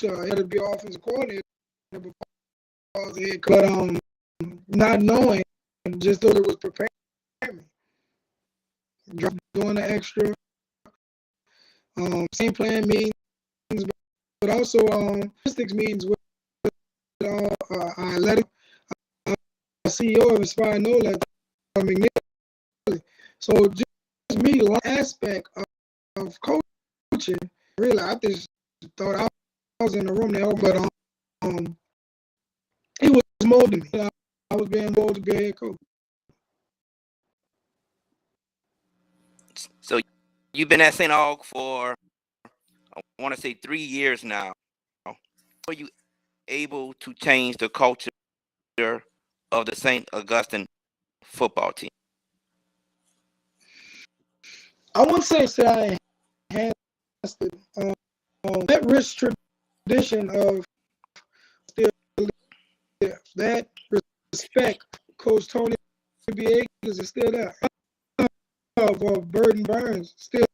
I had to be an offensive coordinator before I was a head coach. But not knowing just thought it was preparing me. Doing the extra, same plan meetings, but also statistics meetings with our athletic CEO of Inspire No Less, McNeely. So just me, one aspect of coaching, really, I just thought I was in the room there, but it was molding me. I was being molded to be a head coach. So you've been at St. Aug for, I want to say, 3 years now. Are you able to change the culture of the St. Augustine football team? I wouldn't say I enhanced it. That rich tradition of still there. That respect, Coach Tony B. Akers is still there. Of Burton Burns still.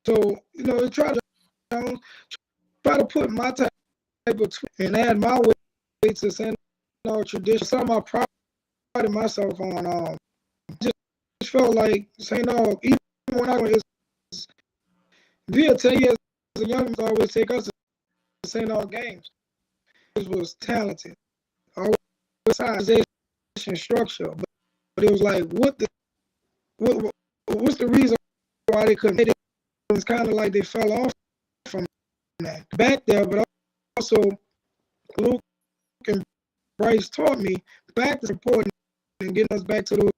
So try to put my type of twist and add my way to St. Aug tradition. Something I prided myself on. Just felt like St. Aug, even when I was via 10 years as a young man, always take us to St. Aug games. It was talented. Always organization structure, but it was like, what's the reason why they couldn't? It was kind of like they fell off from that back there, but also Luke and Bryce taught me back is important and getting us back to those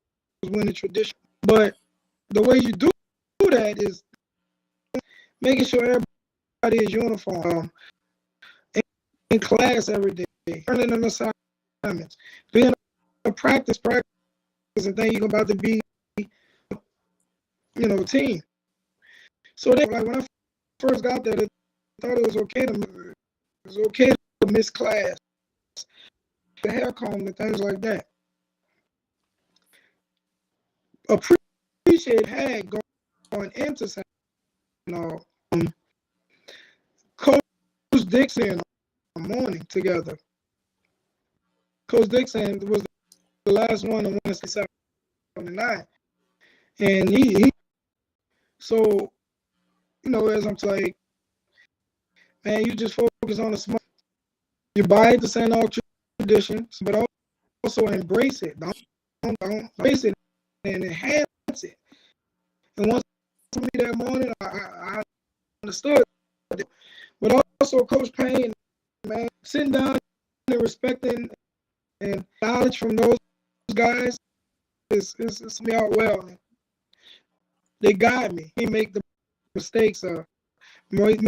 winning tradition. But the way you do that is making sure everybody is uniform, in class every day, earning an assignments, being a practice, and then you're about to be, team. So they, like, when I first got there, they thought it was okay to miss class, the hair comb and things like that. Appreciate had going into St. Aug. Coach Dixon a morning together. Coach Dixon was the last one to win 79, and he so as I'm like, man, you just focus on the small. You buy the St. Aug traditions, but also embrace it. Don't embrace it and enhance it. And once me that morning, I understood it. But also Coach Payne, man, sitting down and respecting and knowledge from those guys is me out well. They guide me. He make the mistakes make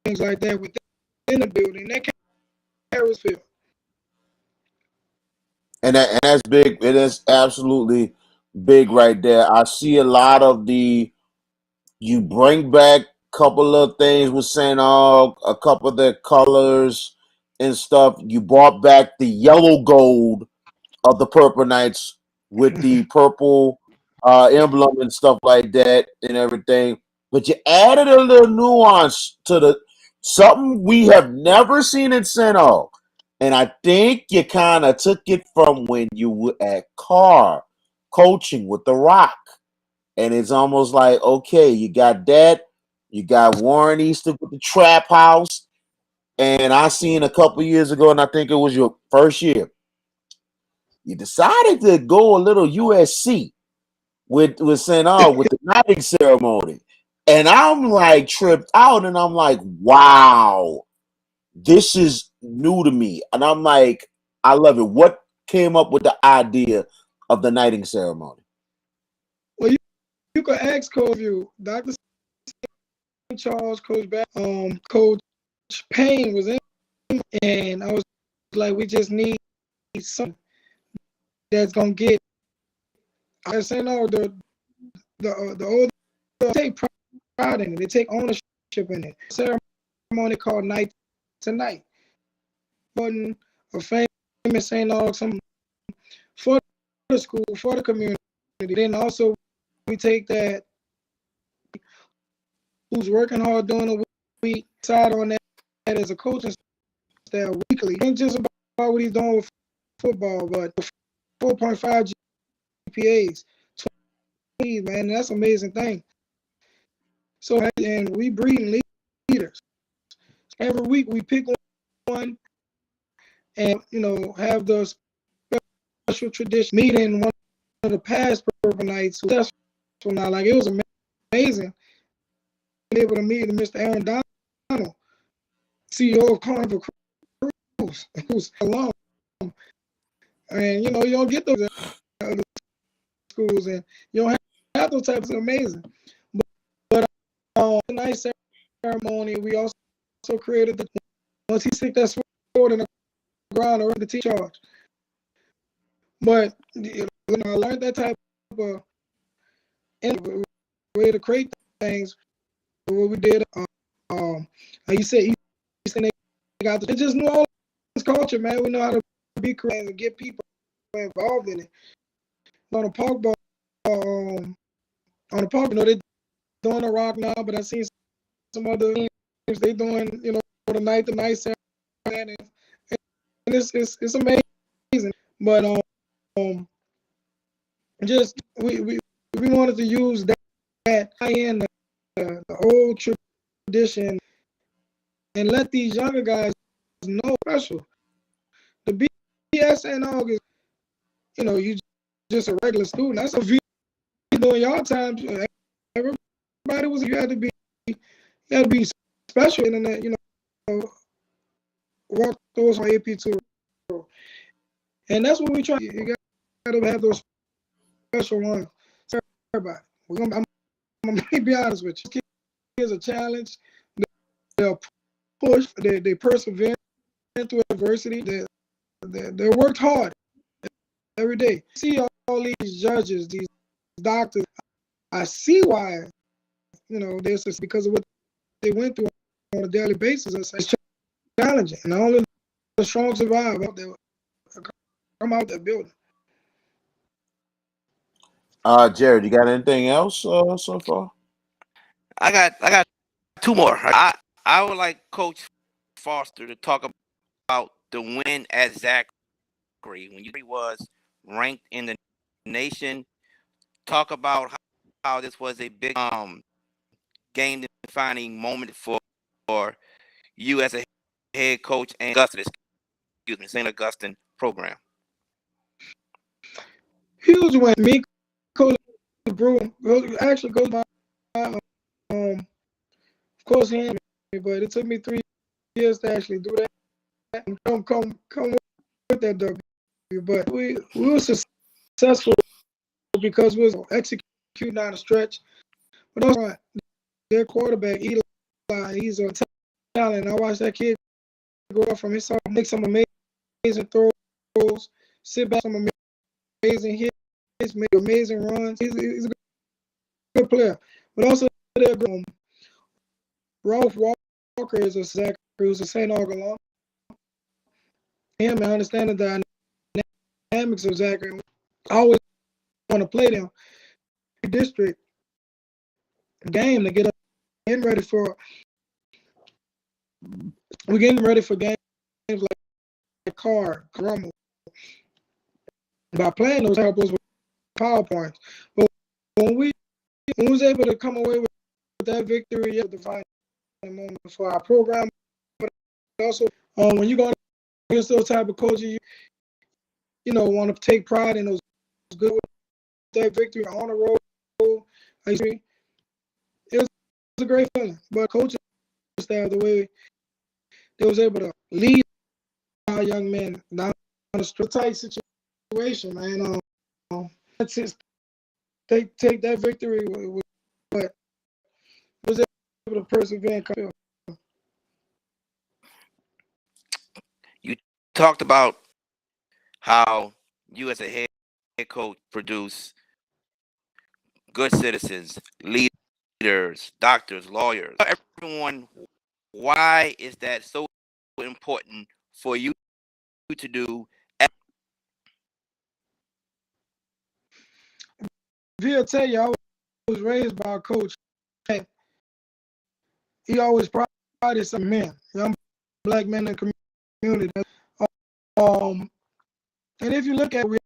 things like that within the building. That carries feel. And that's big. It is absolutely big right there. I see a lot of you bring back a couple of things with St. Aug, a couple of their colors and stuff. You brought back the yellow gold of the Purple Knights with the purple emblem and stuff like that and everything. But you added a little nuance to something we have never seen in St. Aug. And I think you kind of took it from when you were at Carr coaching with The Rock. And it's almost like, okay, you got that. You got Warren Easter with the Trap House. And I seen a couple years ago, and I think it was your first year, you decided to go a little USC with St. Aug with the knighting ceremony. And I'm like tripped out, and I'm like, wow, this is new to me. And I'm like, I love it. What came up with the idea of the knighting ceremony? Well, you could ask Coach Dr. Charles, Coach Coach Payne was in, and I was like, we just need something that's gonna get. I said, no, the old take pride in it. They take ownership in it. Ceremony called Night Tonight. Putting a famous St. Aug, some for the school, for the community. Then also we take that who's working hard during the week, side on that as a coaching staff weekly. It ain't just about what he's doing with football, but 4.5 GPAs, 20, man. That's an amazing thing. So, and we breeding leaders. Every week we pick one and, have the special tradition meeting one of the past urbanites who that's now. Like, it was amazing being able to meet Mr. Aaron Donald, CEO of Carnival Cruise, who's alone. And, you don't get those at other schools, and you don't have those types of amazing. But tonight's ceremony, we also created the, once he stick that sword in the ground or the T-charge. But I learned that type of way to create things. What we did, like you said, they got they just knew all this culture, man. We know how to be creative and get people involved in it. On the park ball, they're doing the rock now, but I've seen some other teams they doing, the night ceremony, and it's amazing. But just we wanted to use that high-end, the old tradition, and let these younger guys know special. The BS and August, you just a regular student. That's a view during your time. Everybody was, you had to be special in that, walk those on AP2. And that's what we try. You got to have those special ones. Everybody. I'm going to be honest with you. Kids a challenge. They'll push. They persevere through adversity. They worked hard every day. See all these judges, these doctors. I see why, this is because of what they went through on a daily basis. It's challenging. And only the strong survive out there. Come out that building. Jared, you got anything else so far? I got two more. I would like Coach Foster to talk about the win at Zachary when he was ranked in the nation. Talk about how this was a big game defining moment for you as a head coach and St. Augustine program. Huge win. Me, Coach Brew, actually goes by, of course, him, but it took me 3 years to actually do that. Come with that W. But we were successful because we was executing down the stretch. But also, their quarterback, Eli, he's a talent. I watched that kid grow up from his side, make some amazing throws, sit back, some amazing hits, make amazing runs. He's a good player. But also, Ralph Walker is a Zachary, who's a St. Aug alum. Him, I understand the dynamics of Zachary. I always want to play them district game to get getting ready for. We're getting ready for games like Carmel. By playing those help us with PowerPoints. But when we was able to come away with that victory, it was a defining moment for our program. But also, when you go against those type of coaches, you want to take pride in those good with that victory on the road. It was a great feeling. But coaching staff, the way they was able to lead our young men down the tight situation, man. That's just take that victory with what was able to persevere. You talked about how you as a head coach produce good citizens, leaders, doctors, lawyers, everyone. Why is that so important for you to do? He'll tell you, I was raised by a coach. He always prided some men, young black men in the community. And if you look at reality,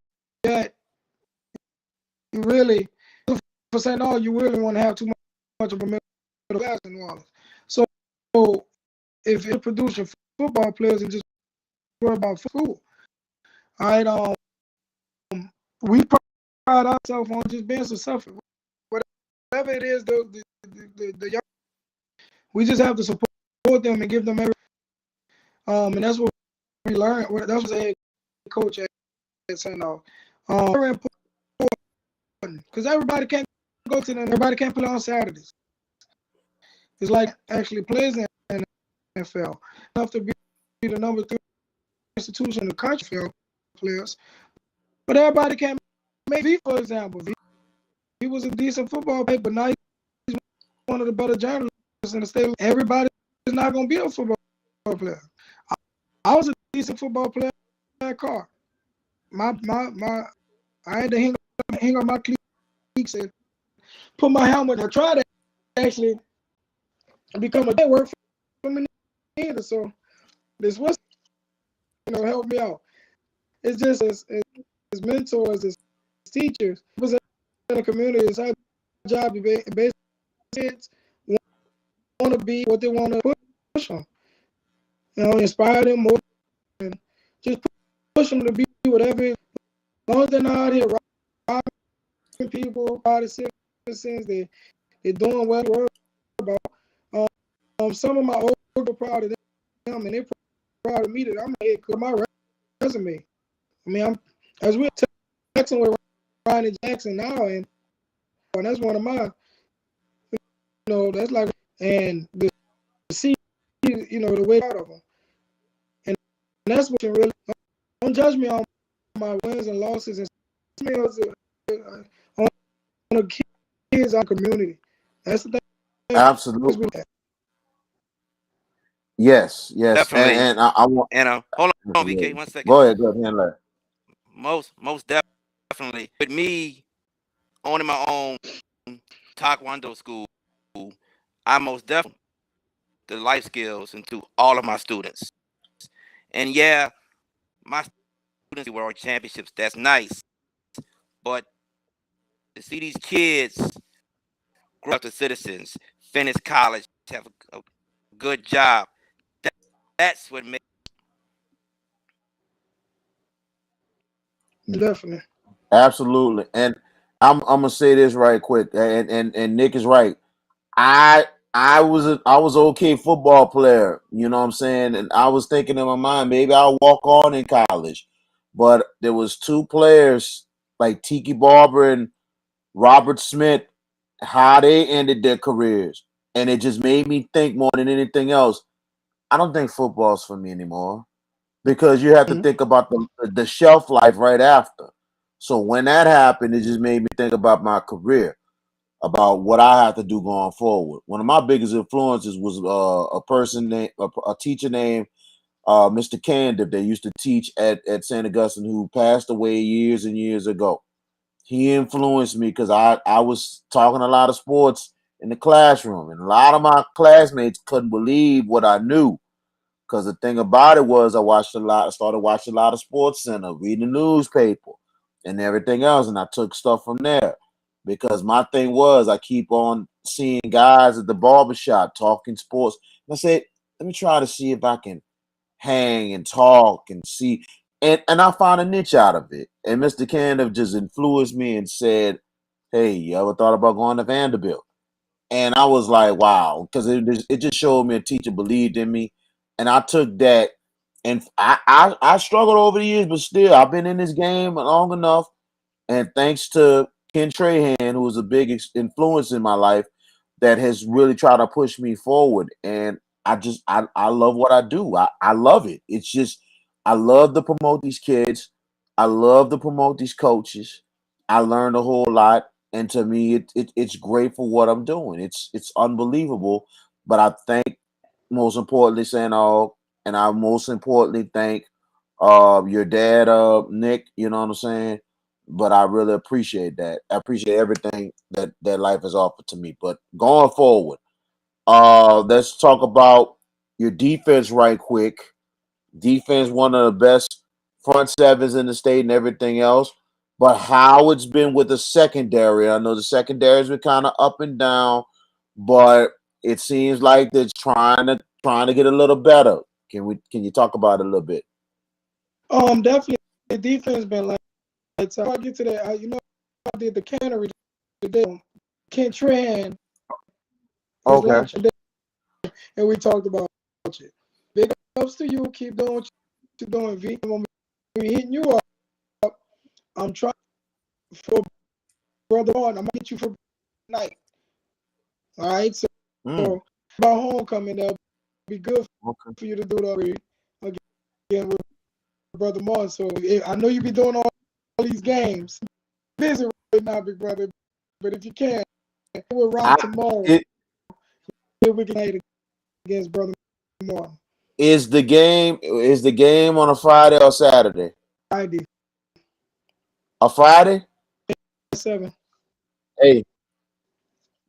you really for saying, oh, you really want to have too much of a middle class in New Orleans. So if you produce your football players and just worry about school, all right, we pride ourselves on just being successful. Whatever it is, the young, we just have to support them and give them every. And that's what we learn. That's what the head coach at saying. Very important because everybody can't go to them. Everybody can't play on Saturdays. It's like actually plays in the NFL. Enough to be the number 3 institution in the country for players, but everybody can't make V, for example. He was a decent football player, but now he's one of the better journalists in the state. Everybody is not going to be a football player. I was a decent football player in that car. I had to hang on my cleats and put my helmet. I tried to actually become a day work for me either. So this was, help me out. It's just as mentors, as teachers, in the community, it's our job to basically kids want to be what they want to push them. Inspire them more and just push them to be whatever. As long as they're not out here robbing people, robbing citizens, they're doing well. About some of my older proud of them, and they're proud of me that I'm here because my resume. I mean, as we're texting with Ronnie Jackson now, and that's one of my, that's like, and the see, the way out of them, and that's what you really don't judge me on my wins and losses, and on the kids, our community. That's the thing. Absolutely. Yes. Definitely. And I want. And hold on, VK, 1 second. Go ahead, handle Most definitely. With me owning my own Taekwondo school, I most definitely the life skills into all of my students. And yeah, my students world championships. That's nice, but to see these kids grow up to citizens, finish college, have a good job, that's what makes. Definitely. Absolutely. And I'm gonna say this right quick, and Nick is right. I was an okay football player, you know what I'm saying? And I was thinking in my mind, maybe I'll walk on in college. But there was 2 players like Tiki Barber and Robert Smith, how they ended their careers. And it just made me think more than anything else. I don't think football's for me anymore. Because you have to think about the shelf life right after. So when that happened, it just made me think about my career, about what I have to do going forward. One of my biggest influences was a teacher named Mr. Candiv that used to teach at St. Augustine, who passed away years and years ago. He influenced me because I was talking a lot of sports in the classroom, and a lot of my classmates couldn't believe what I knew. Because the thing about it was, I started watching a lot of Sports Center, reading the newspaper, and everything else, and I took stuff from there. Because my thing was, I keep on seeing guys at the barbershop talking sports. And I said, let me try to see if I can hang and talk and see. And I found a niche out of it. And Mr. Candiv just influenced me and said, hey, you ever thought about going to Vanderbilt? And I was like, wow, because it just showed me a teacher believed in me. And I took that, and I struggled over the years, but still, I've been in this game long enough. And thanks to Ken Trahan, who was a big influence in my life, that has really tried to push me forward. And I love what I do. I love it. It's just, I love to promote these kids. I love to promote these coaches. I learned a whole lot. And to me, it's great for what I'm doing. It's unbelievable. But I thank, most importantly, and I most importantly thank your dad, Nick, you know what I'm saying? But I really appreciate that. I appreciate everything that life has offered to me. But going forward, let's talk about your defense right quick. Defense, one of the best front sevens in the state and everything else. but how it's been with the secondary. I know the secondary's been kind of up and down, but it seems like they're trying to get a little better. Can you talk about it a little bit? Definitely the defense been like. So I get to that. I did the cannery today. Kent Tran, his Okay. lunch today, and we talked about it. Big ups to you. Keep doing what you're doing, V. When we hitting you up, I'm trying for brother on. I'm gonna get you for night. All right. So about homecoming, that'll be good for you to do it again with brother Martin. So I know you be doing all these games. Busy right now, big brother. But if you can, we'll rock tomorrow. We can night against brother Martin. Is the game on a Friday or Saturday? Friday. A Friday? 7. Hey,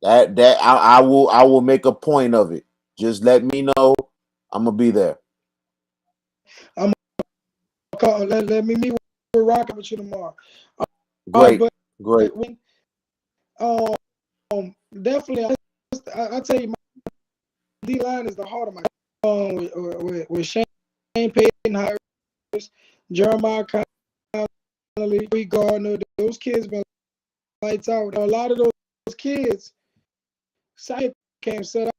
that I will make a point of it. Just let me know. I'm gonna be there. I'm gonna call. Let me meet with Rocket with you tomorrow. Great. Definitely. I tell you, my D line is the heart of my with Shane Payton, Harris, Jeremiah Connolly, Reed Gardner. Those kids been lights out. A lot of those kids, side came set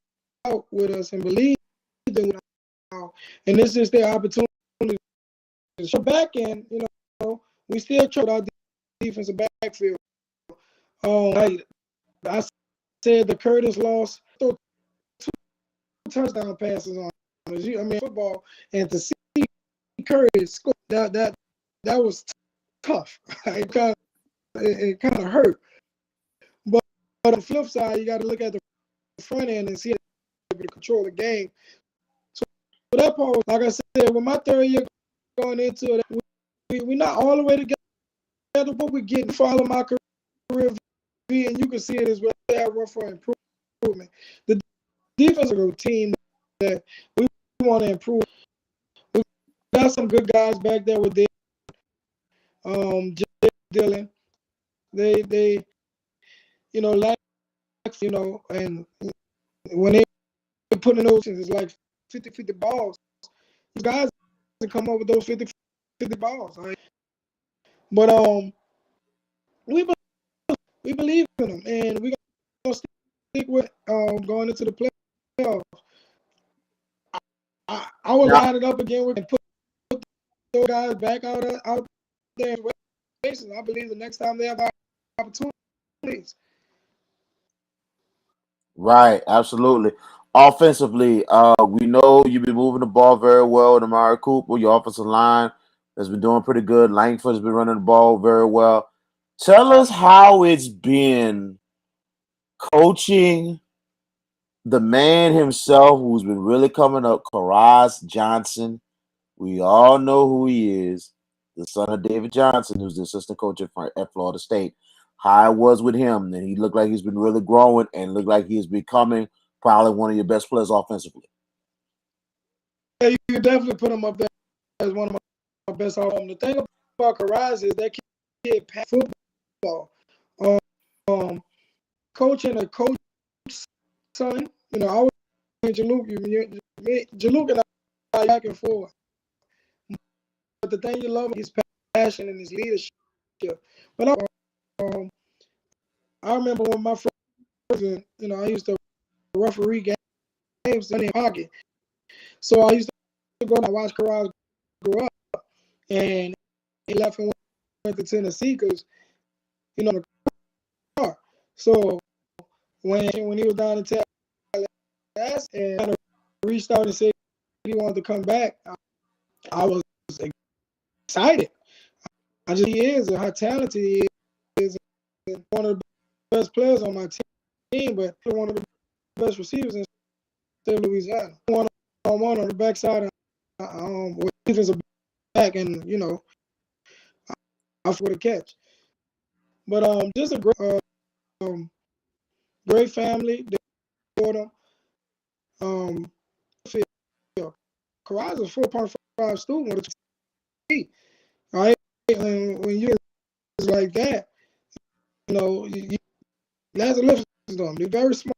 out with us and believed in us. And this is their opportunity. So back end, we still tried our defensive backfield. I said the Curtis loss, threw 2 touchdown passes on us. Football, and to see Curtis score, that was tough. It kind of hurt. But on the flip side, you got to look at the front end and see how they're able to control the game. So that part, like I said, with my third year going into it, we're not all the way together, but we're getting follow my career, and you can see it as well. They have room for improvement. The defensive team that we want to improve. We got some good guys back there with Dylan. They and when they put in those, it's like 50-50 balls. These guys can come up with those 50 balls. Right? But we believe in them, and we're gonna stick with going into the playoffs. I will line it up again and put those guys back out there. I believe the next time they have opportunities. Right, absolutely. Offensively, we know you've been moving the ball very well with Amari Cooper. Your offensive line has been doing pretty good. Langford has been running the ball very well. Tell us how it's been coaching the man himself who's been really coming up, Karaz Johnson. We all know who he is, the son of David Johnson, who's the assistant coach at Florida State. How it was with him, and he looked like he's been really growing and looked like he's becoming probably one of your best players offensively. Yeah, you can definitely put him up there as one of my best. The thing about Karaz is that kid passed football. Coaching a coach son, I was Jaluk and I back and forth. But the thing you love is his passion and his leadership. But I remember when my first, I used to referee games in hockey. So I used to go and watch Karaz grow up, and he left and went to Tennessee because, the car. So when he was down in Texas and kind of reached out and said he wanted to come back, I was excited. He is and how talented he is, and one of the best players on my team, but one of the best receivers in state of Louisiana. One-on-one on the backside with defensive back, and I for the catch. But just a great family. They support him. Karaz is a 4.5 student with a T. All right, and when you like that, Lazarus listens to them. They're very smart.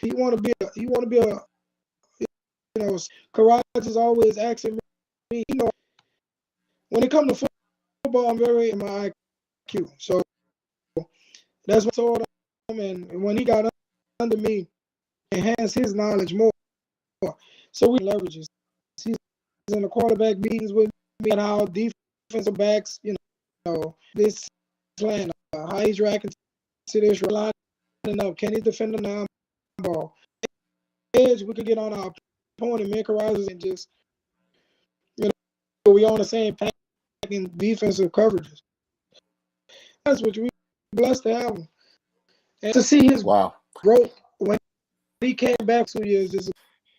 He want to be a Karaj is always asking me, when it comes to football, I'm very in my IQ. So that's what I told him, and when he got under me, enhance his knowledge more. So we leverages. He's in the quarterback meetings with me and how defensive backs, this plan, how he's racking to this lining up. Can he defend the non-ball? Edge, we could get on our opponent, make horizons, and just, we on the same pack in defensive coverages. That's what we blessed to have him. And to see his growth when he came back 2 years is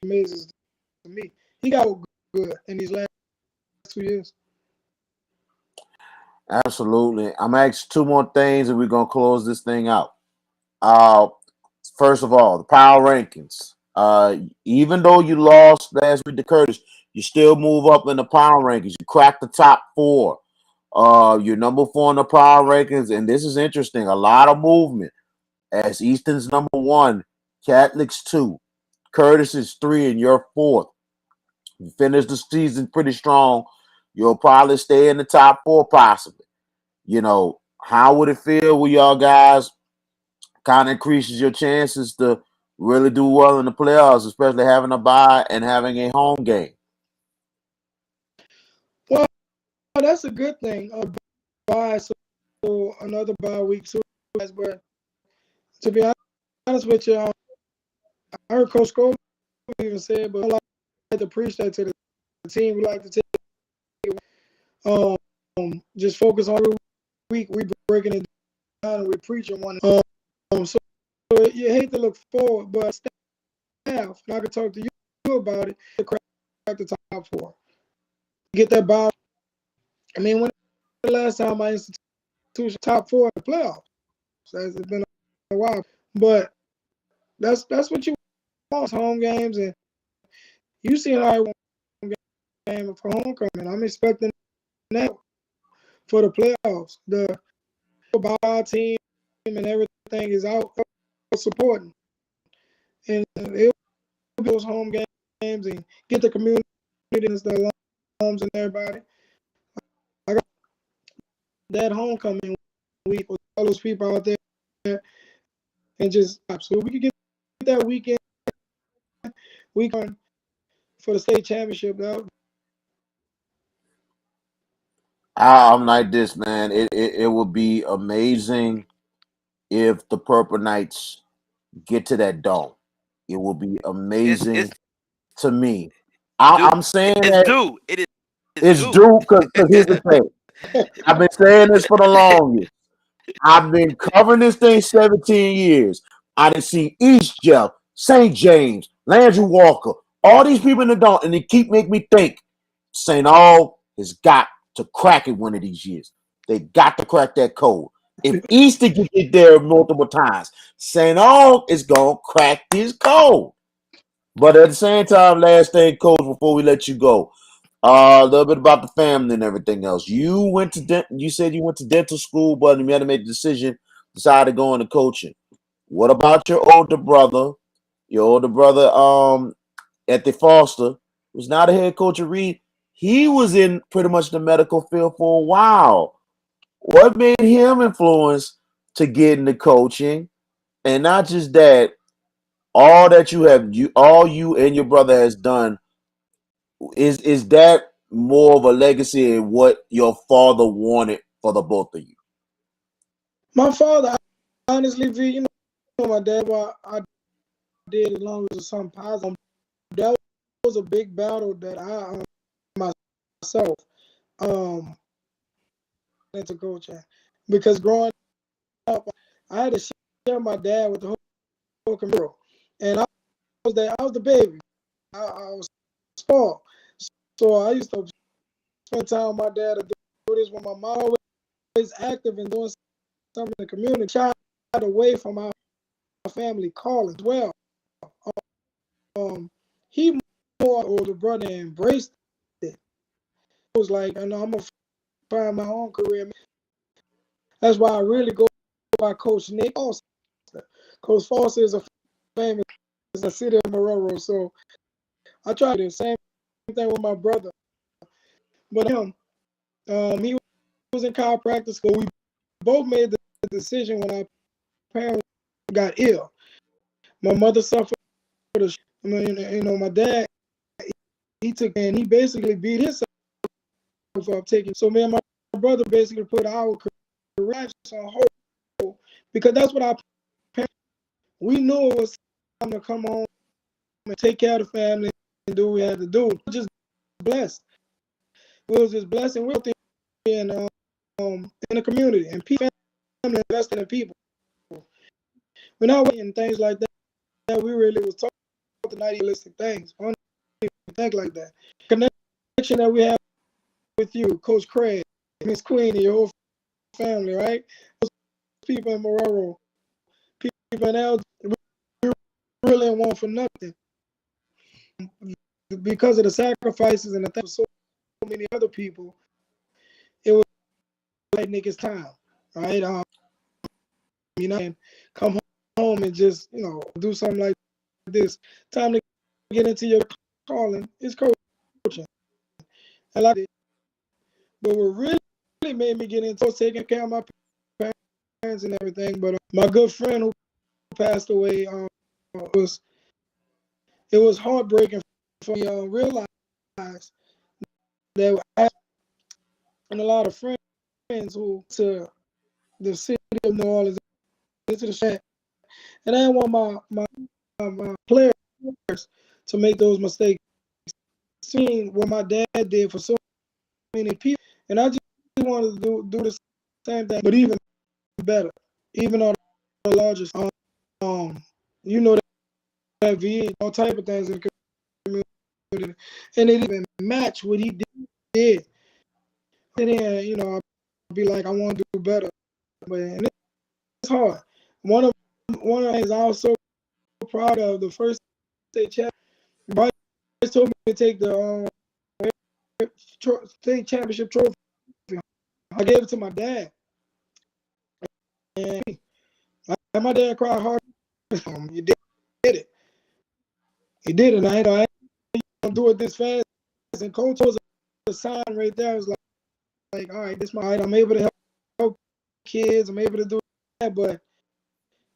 amazing to me. He got good in these last 2 years. Absolutely. I'm gonna ask 2 more things and we're gonna close this thing out. First of all, the power rankings. Even though you lost last week to Curtis, you still move up in the power rankings. You cracked the top 4. You're number 4 in the power rankings, and this is interesting. A lot of movement. As Easton's number 1, Catholic's 2, Curtis is 3, and you're 4th. You finished the season pretty strong. You'll probably stay in the top 4, possibly. How would it feel with y'all guys? Kind of increases your chances to really do well in the playoffs, especially having a bye and having a home game. Well, that's a good thing. A bye, so another bye week. So, but to be honest with you, I heard Coach Scobel even say, but I like to preach that to the team. We like to take just focus on every week. We breaking it down and we preaching one. So you hate to look forward, but staff, and I can talk to you about it, to crack the top 4. Get that ball. I mean, when the last time my institution top 4 in the playoffs? So it's been a while. But that's what you want, home games, and you see how I want game for homecoming. I'm expecting that for the playoffs. The football team and everything is out supporting. And it'll be those home games and get the community and the alums and everybody. I got that homecoming week with all those people out there, and just so we could get that weekend for the state championship. I'm like this, man. It would be amazing if the Purple Knights get to that dome. It will be amazing to me. I'm saying it's that due. it's due because here's the thing. I've been saying this for the longest. I've been covering this thing 17 years. I didn't see East Jeff, St. James, Landry Walker, all these people in the dome, and they keep making me think St. Aug has got to crack it one of these years. They got to crack that code. If Easter can get there multiple times, St. Aug is going to crack this code. But at the same time, last thing, Coach, before we let you go, a little bit about the family and everything else. You said you went to dental school, but you had to make the decision, decided to go into coaching. What about your older brother? Your older brother, at the Foster, was now the head coach of Reed. He was in pretty much the medical field for a while. What made him influence to get into coaching? And not just that, all that you and your brother has done, is that more of a legacy in what your father wanted for the both of you? My father, honestly, my dad, what I did as long as it's something positive. That was a big battle that I myself into coaching, because growing up, I had to share my dad with the whole community, and I was the baby. I was spoiled, so I used to spend time with my dad to do this when my mom was active and doing something in the community. Shied away from our family calling as well. He more older brother embraced it. It was like, I know I'm gonna find my own career. That's why I really go by Coach Nick Foster. Coach Foster is a famous a city of Marrero, so I try to do the same thing with my brother. But he was in chiropractic school. We both made the decision when our parents got ill. My mother suffered. My dad, he basically beat himself up taking. So me and my brother basically put our career on hold because that's what our parents. We knew it was time to come home and take care of the family and do what we had to do. We were just blessed. We was just blessed, and we were in the community and people investing in people. We're not waiting things like that. We really was talking about the idealistic things. I don't even think like that. Connection that we have with you, Coach Craig, Miss Queen, and your whole family, right? Those people in Marrero, people in El, we really don't want for nothing. Because of the sacrifices and the things of so many other people, it was like niggas' time, right? And come home and just, do something like this. Time to get into your calling is coaching. I like it. But what really made me get into taking care of my parents and everything. But my good friend who passed away, it was heartbreaking for me to realize that I had a lot of friends who to the city of New Orleans, into the chat, and I didn't want my players to make those mistakes. Seeing what my dad did for so many people, and I just wanted to do the same thing, but even better, even on the largest. That VA, all type of things in the community, and it even match what he did. And then, I'll be like, I want to do better, but and it's hard. One of the things I was so proud of, the first state champion. Bryce told me to take the state championship trophy. I gave it to my dad, and my dad cried hard. You did it. He did it. And I ain't do it this fast. And coach was a sign right there. It was like, all right, this my right. I'm able to help kids. I'm able to do that, but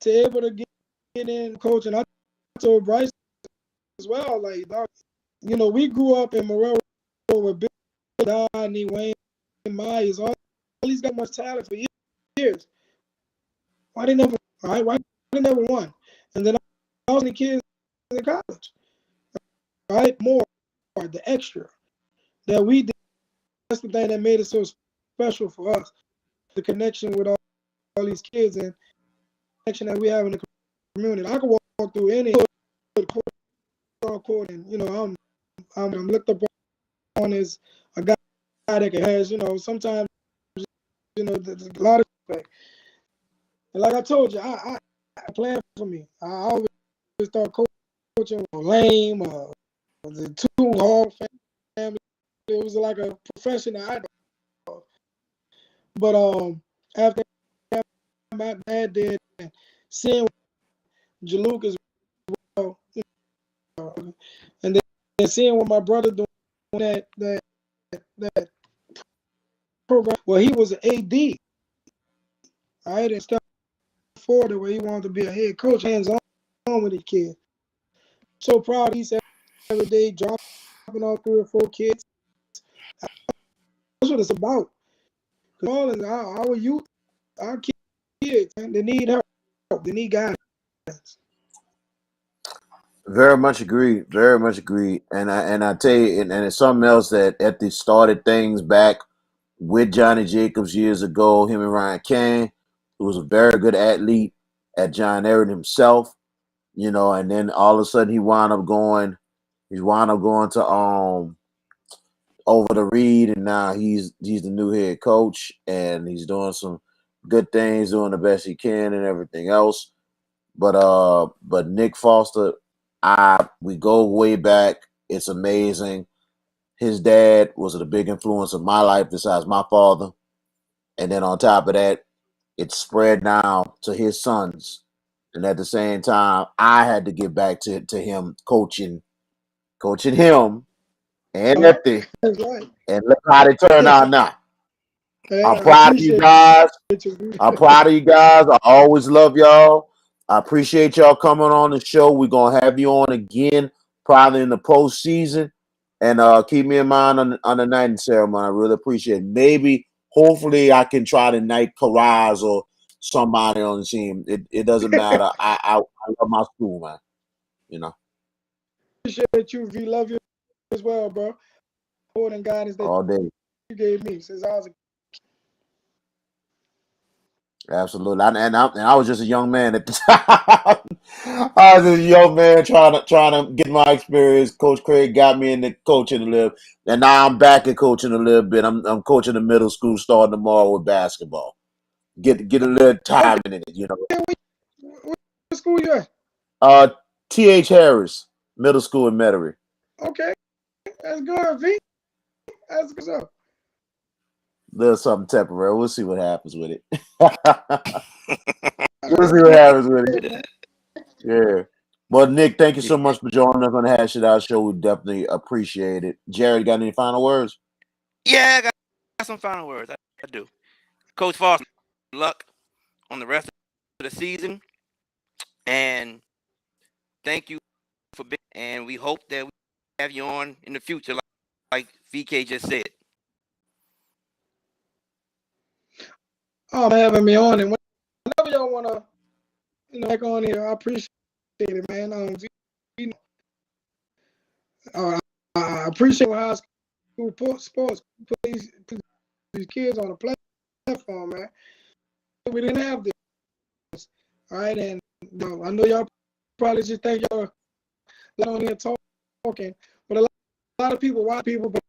to able to get in coaching, I told Bryce as well, like, we grew up in Marrero with Bill Rodney, Wayne Myers, all these got much talent for years. Why they never won? And then I was the kids in college, right? More the extra that we did. That's the thing that made it so special for us. The connection with all these kids and connection that we have in the community. I could walk through any court and I'm looked up on as a guy that has sometimes there's a lot of respect. And like I told you, I plan for me. I always start coaching lame or the two hall family. It was like a profession that I know. But after my dad did, seeing Jaluk as well, and then seeing what my brother doing that program. Well, he was an AD, right, and stepped forward where he wanted to be a head coach, hands on with the kid. So proud. He said every day dropping off 3 or 4 kids. That's what it's about. All our youth, our kids, and they need help. They need guidance. Very much agreed. Very much agreed. And I tell you, and it's something else that at the started things back with Johnny Jacobs years ago. Him and Ryan Kane, who was a very good athlete at John Aaron himself, and then all of a sudden he wound up going to over to Reed, and now he's the new head coach, and he's doing some good things, doing the best he can, and everything else. But Nick Foster, we go way back. It's amazing. His dad was a big influence of my life besides my father. And then on top of that, it's spread now to his sons. And at the same time, I had to get back to him coaching him and Nifty. That's right. And look how they turn out now. I'm Yeah, I proud of you appreciate guys. you. I'm proud of you guys. I always love y'all. I appreciate y'all coming on the show. We're gonna have you on again, probably in the postseason. And keep me in mind on the night ceremony. I really appreciate it. Maybe, hopefully, I can try to knight Karaz or somebody on the team. It doesn't matter. I love my school, man. You know, Appreciate you. We love you as well, bro. Support and guidance that all day. you gave me since I was a Absolutely, and I was just a young man at the time. I was just a young man trying to get my experience. Coach Craig got me into coaching a little, and now I'm back at coaching a little bit. I'm coaching the middle school starting tomorrow with basketball. Get a little time in it, you know. what school you at? T.H. Harris Middle School in Metairie. Okay, that's good, V. That's what's up. Little something temporary. We'll see what happens with it. We'll see what happens with it. Yeah. Well, Nick, thank you so much for joining us on the Hash It Out show. We definitely appreciate it. Jared, got any final words? Yeah, I got some final words. I do. Coach Foster, luck on the rest of the season. And thank you for being, and we hope that we have you on in the future, like VK just said. Oh, for having me on, and whenever y'all wanna, back on here, I appreciate it, man. I appreciate high school sports put these kids on the platform, man. We didn't have this, all right? And I know y'all probably just think y'all on here talking, but a lot of people, white people, but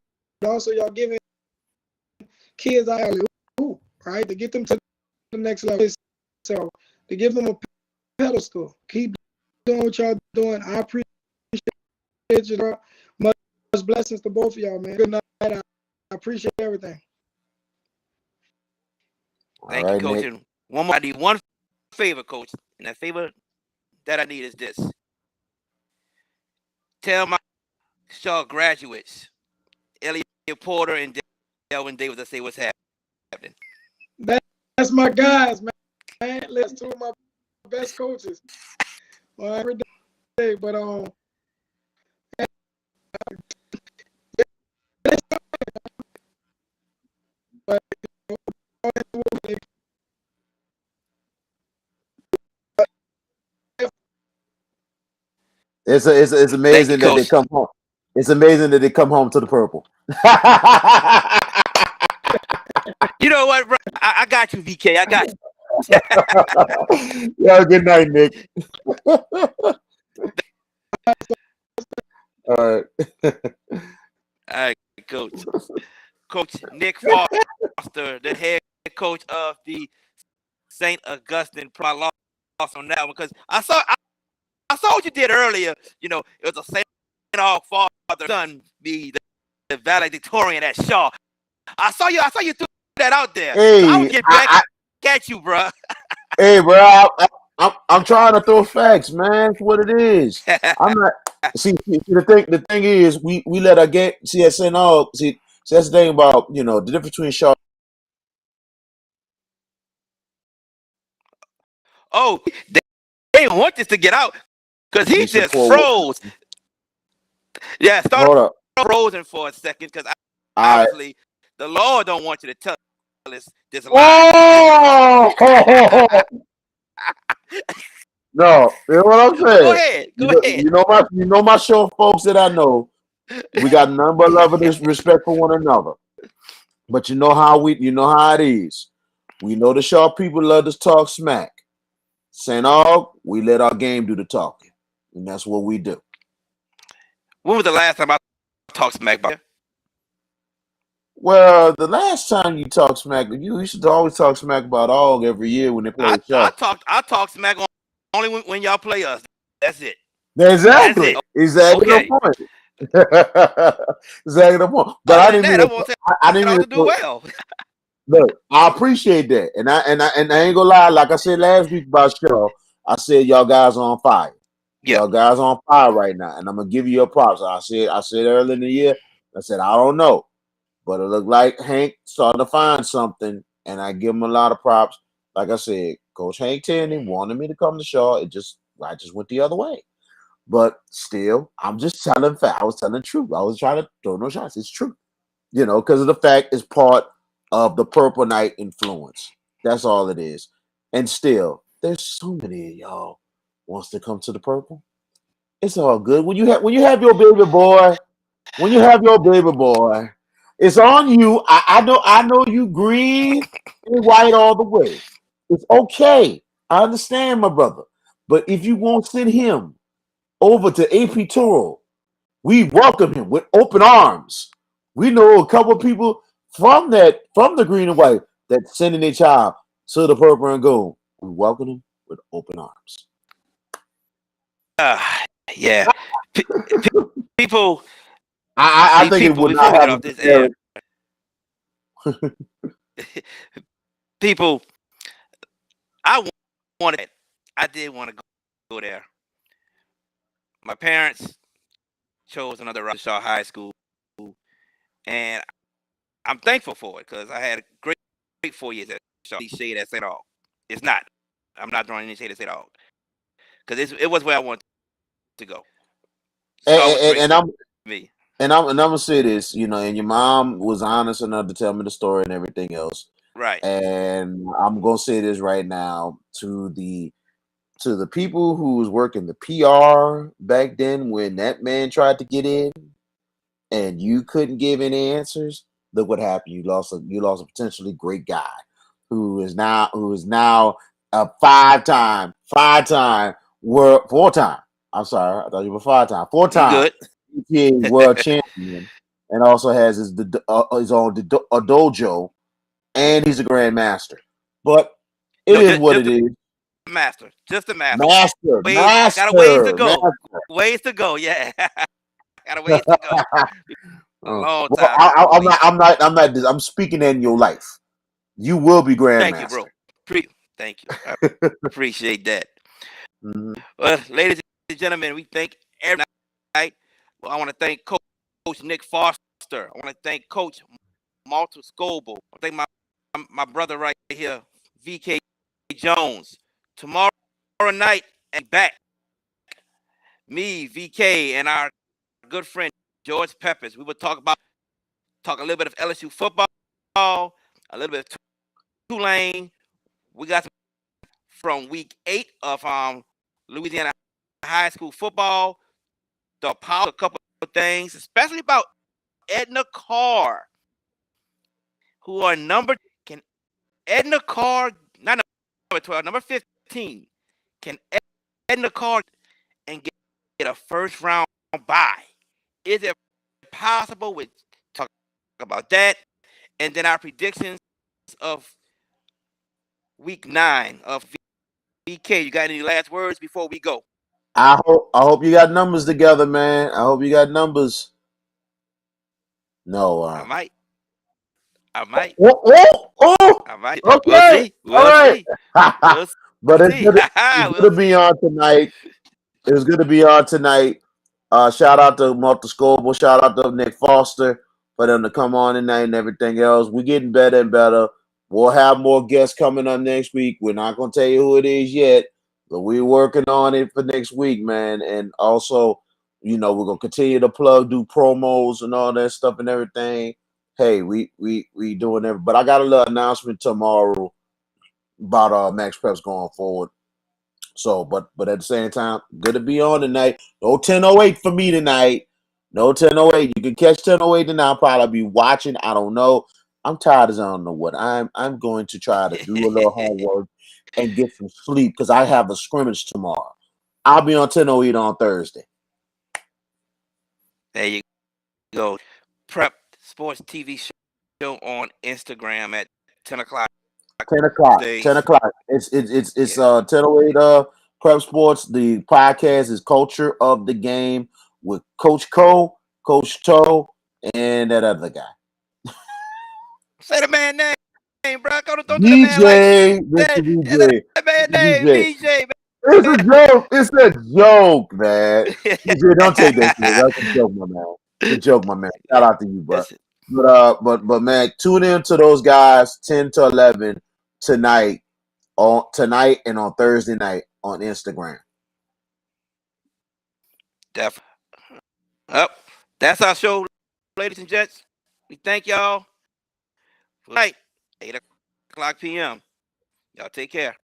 also y'all giving kids out right, to get them to the next level. So to give them a pedestal, keep doing what y'all doing. I appreciate you, bro. Much blessings to both of y'all, man. Good night. I appreciate everything. Thank All you, right, Coach. Nick. And one more, I need one favor, Coach, and that favor that I need is this: tell my Shaw graduates, Elliot Porter and Delvin Davis, I say what's happening. That's my guys, man. Let's two of my best coaches. Well, every day, but It's Thank you, amazing that they Coach. come home. It's amazing that they come home to the purple. You know what, bro? I got you, VK. I got you. Yeah, good night, Nick. All right. All right, Coach. Coach Nick Foster, the head coach of the St. Augustine. Probably lost on that one because I saw what you did earlier. You know, it was a St. Aug father son be the valedictorian at Shaw. I saw you threw that out there. So I Hey, would get back at you, bro. hey, bro. I'm trying to throw facts, man. It's what it is. I'm not. See, the thing is, we let our get see at St. Aug. See, that's the thing about the difference between Shaw. Oh, they didn't want this to get out because he We just support. froze. Yeah, started Hold up. frozen for a second because All right. obviously the Lord don't want you to tell this lie. Oh no! You know what I'm But go saying? ahead. You Go know, ahead. my show folks that I know. We got none but love and respect for one another. But you know how it is. We know the Shaw people love to talk smack. St. Aug, we let our game do the talking, and that's what we do. When was the last time I talked smack about? Well, the last time you talked smack, you used to always talk smack about Aug every year when they play I Shaw. talk smack only when y'all play us. That's it. That's Exactly. it. Exactly the Okay. point. Exactly the point. But I Other than didn't that, mean I to. won't say I didn't mean all to to do throw. well. Look, I appreciate that, and I ain't gonna lie. Like I said last week about Shaw, I said y'all guys are on fire. Yeah. Y'all guys are on fire right now, and I'm gonna give you your props. I said earlier in the year. I said I don't know, but it looked like Hank starting to find something, and I give him a lot of props. Like I said, Coach Hank Tierney wanted me to come to Shaw. I just went the other way. But still, I'm just telling fact. I was telling the truth. I was trying to throw no shots. It's true. Because of the fact it's part of the Purple Night influence. That's all it is. And still, there's so many of y'all wants to come to the Purple. It's all good. When you have your baby boy, when you have your baby boy, it's on you. I know you green and white all the way. It's okay. I understand, my brother. But if you won't send him over to AP Toro, we welcome him with open arms. We know a couple of people from the green and white that sending their child to the purple and gold. We welcome them with open arms. Yeah. P- people, I see, think it people, would before not we get have a off this air, deterrent. people, I wanted, I did want to go there. My parents chose another route to Shaw High School, and I'm thankful for it because I had a great 4 years at Shaw. Shade at St. Aug. It's not. I'm not drawing any shade at St. Aug because it was where I wanted to go. And, Shaw was and, great and for I'm me. and I'm gonna say this, and your mom was honest enough to tell me the story and everything else. Right. And I'm gonna say this right now to the people who was working the PR back then when that man tried to get in and you couldn't give any answers. Look what happened. You lost a potentially great guy who is now a five-time world 4-time. I'm sorry, I thought you were 5-time, You 4-time good? EPA world champion, and also has his own dojo, and he's a grandmaster. But it No, is what just it is. just the master. Master, Got a ways to master, go. master. Ways to go. Yeah, got a ways to go. A long Well, time to go, I'm at not. least. I'm speaking in your life. You will be Thank you, grandmaster. bro. Thank you. I appreciate that. Mhm. Well, ladies and gentlemen, we thank every night. Well, I want to thank Coach Nick Foster. I want to thank Coach Malter Scobel. I thank my brother right here, VK Jones. Tomorrow night, and back me, VK, and our good friend George Peppers. We will talk a little bit of LSU football, a little bit of Tulane. We got from week 8 of Louisiana high school football. The power, a couple of things, especially about Edna Carr, who are can Edna Carr, not number 12, number 15, can Edna Carr and get a first round bye? Is it possible? We talk about that, and then our predictions of week 9 of VK. You got any last words before we go? I hope you got numbers together, man. I hope you got numbers. No. I might. I might. Oh, oh, oh. I might. We'll Okay. see. All We'll right. see. We'll But it's see. good. It's good We'll to be see. on tonight. It was good to be on tonight. Shout out to Malter Scobel. Shout out to Nick Foster for them to come on tonight and everything else. We're getting better and better. We'll have more guests coming up next week. We're not going to tell you who it is yet, but we're working on it for next week, man. And also, we're going to continue to do promos and all that stuff and everything. Hey, we doing everything. But I got a little announcement tomorrow about Max Preps going forward. So, but at the same time, good to be on tonight. No 10:08 for me tonight. No 10:08. You can catch 10:08 tonight. I'll probably be watching. I don't know. I'm tired as I don't know what. I'm going to try to do a little homework and get some sleep because I have a scrimmage tomorrow. I'll be on 10:08 on Thursday. There you go. Prep Sports TV show on Instagram at 10 o'clock 10 o'clock. Thursdays. 10 o'clock. It's Yeah. 10:08 Prep Sports. The podcast is Culture of the Game with Coach Cole, Coach Toe, and that other guy. Say the man name. name, bro. Don't do the man like DJ, that. Mr. That's DJ, that man Mr. name, DJ. DJ, It's man. a joke. It's a joke, man. DJ, don't take that serious. That's a joke, my man. It's a joke, my man. Shout out to you, bro. Listen, But man, tune in to those guys 10 to 11 tonight and on Thursday night on Instagram. definitely. Up. That's our show, ladies and gents. We thank y'all for tonight, 8 o'clock p.m. Y'all take care.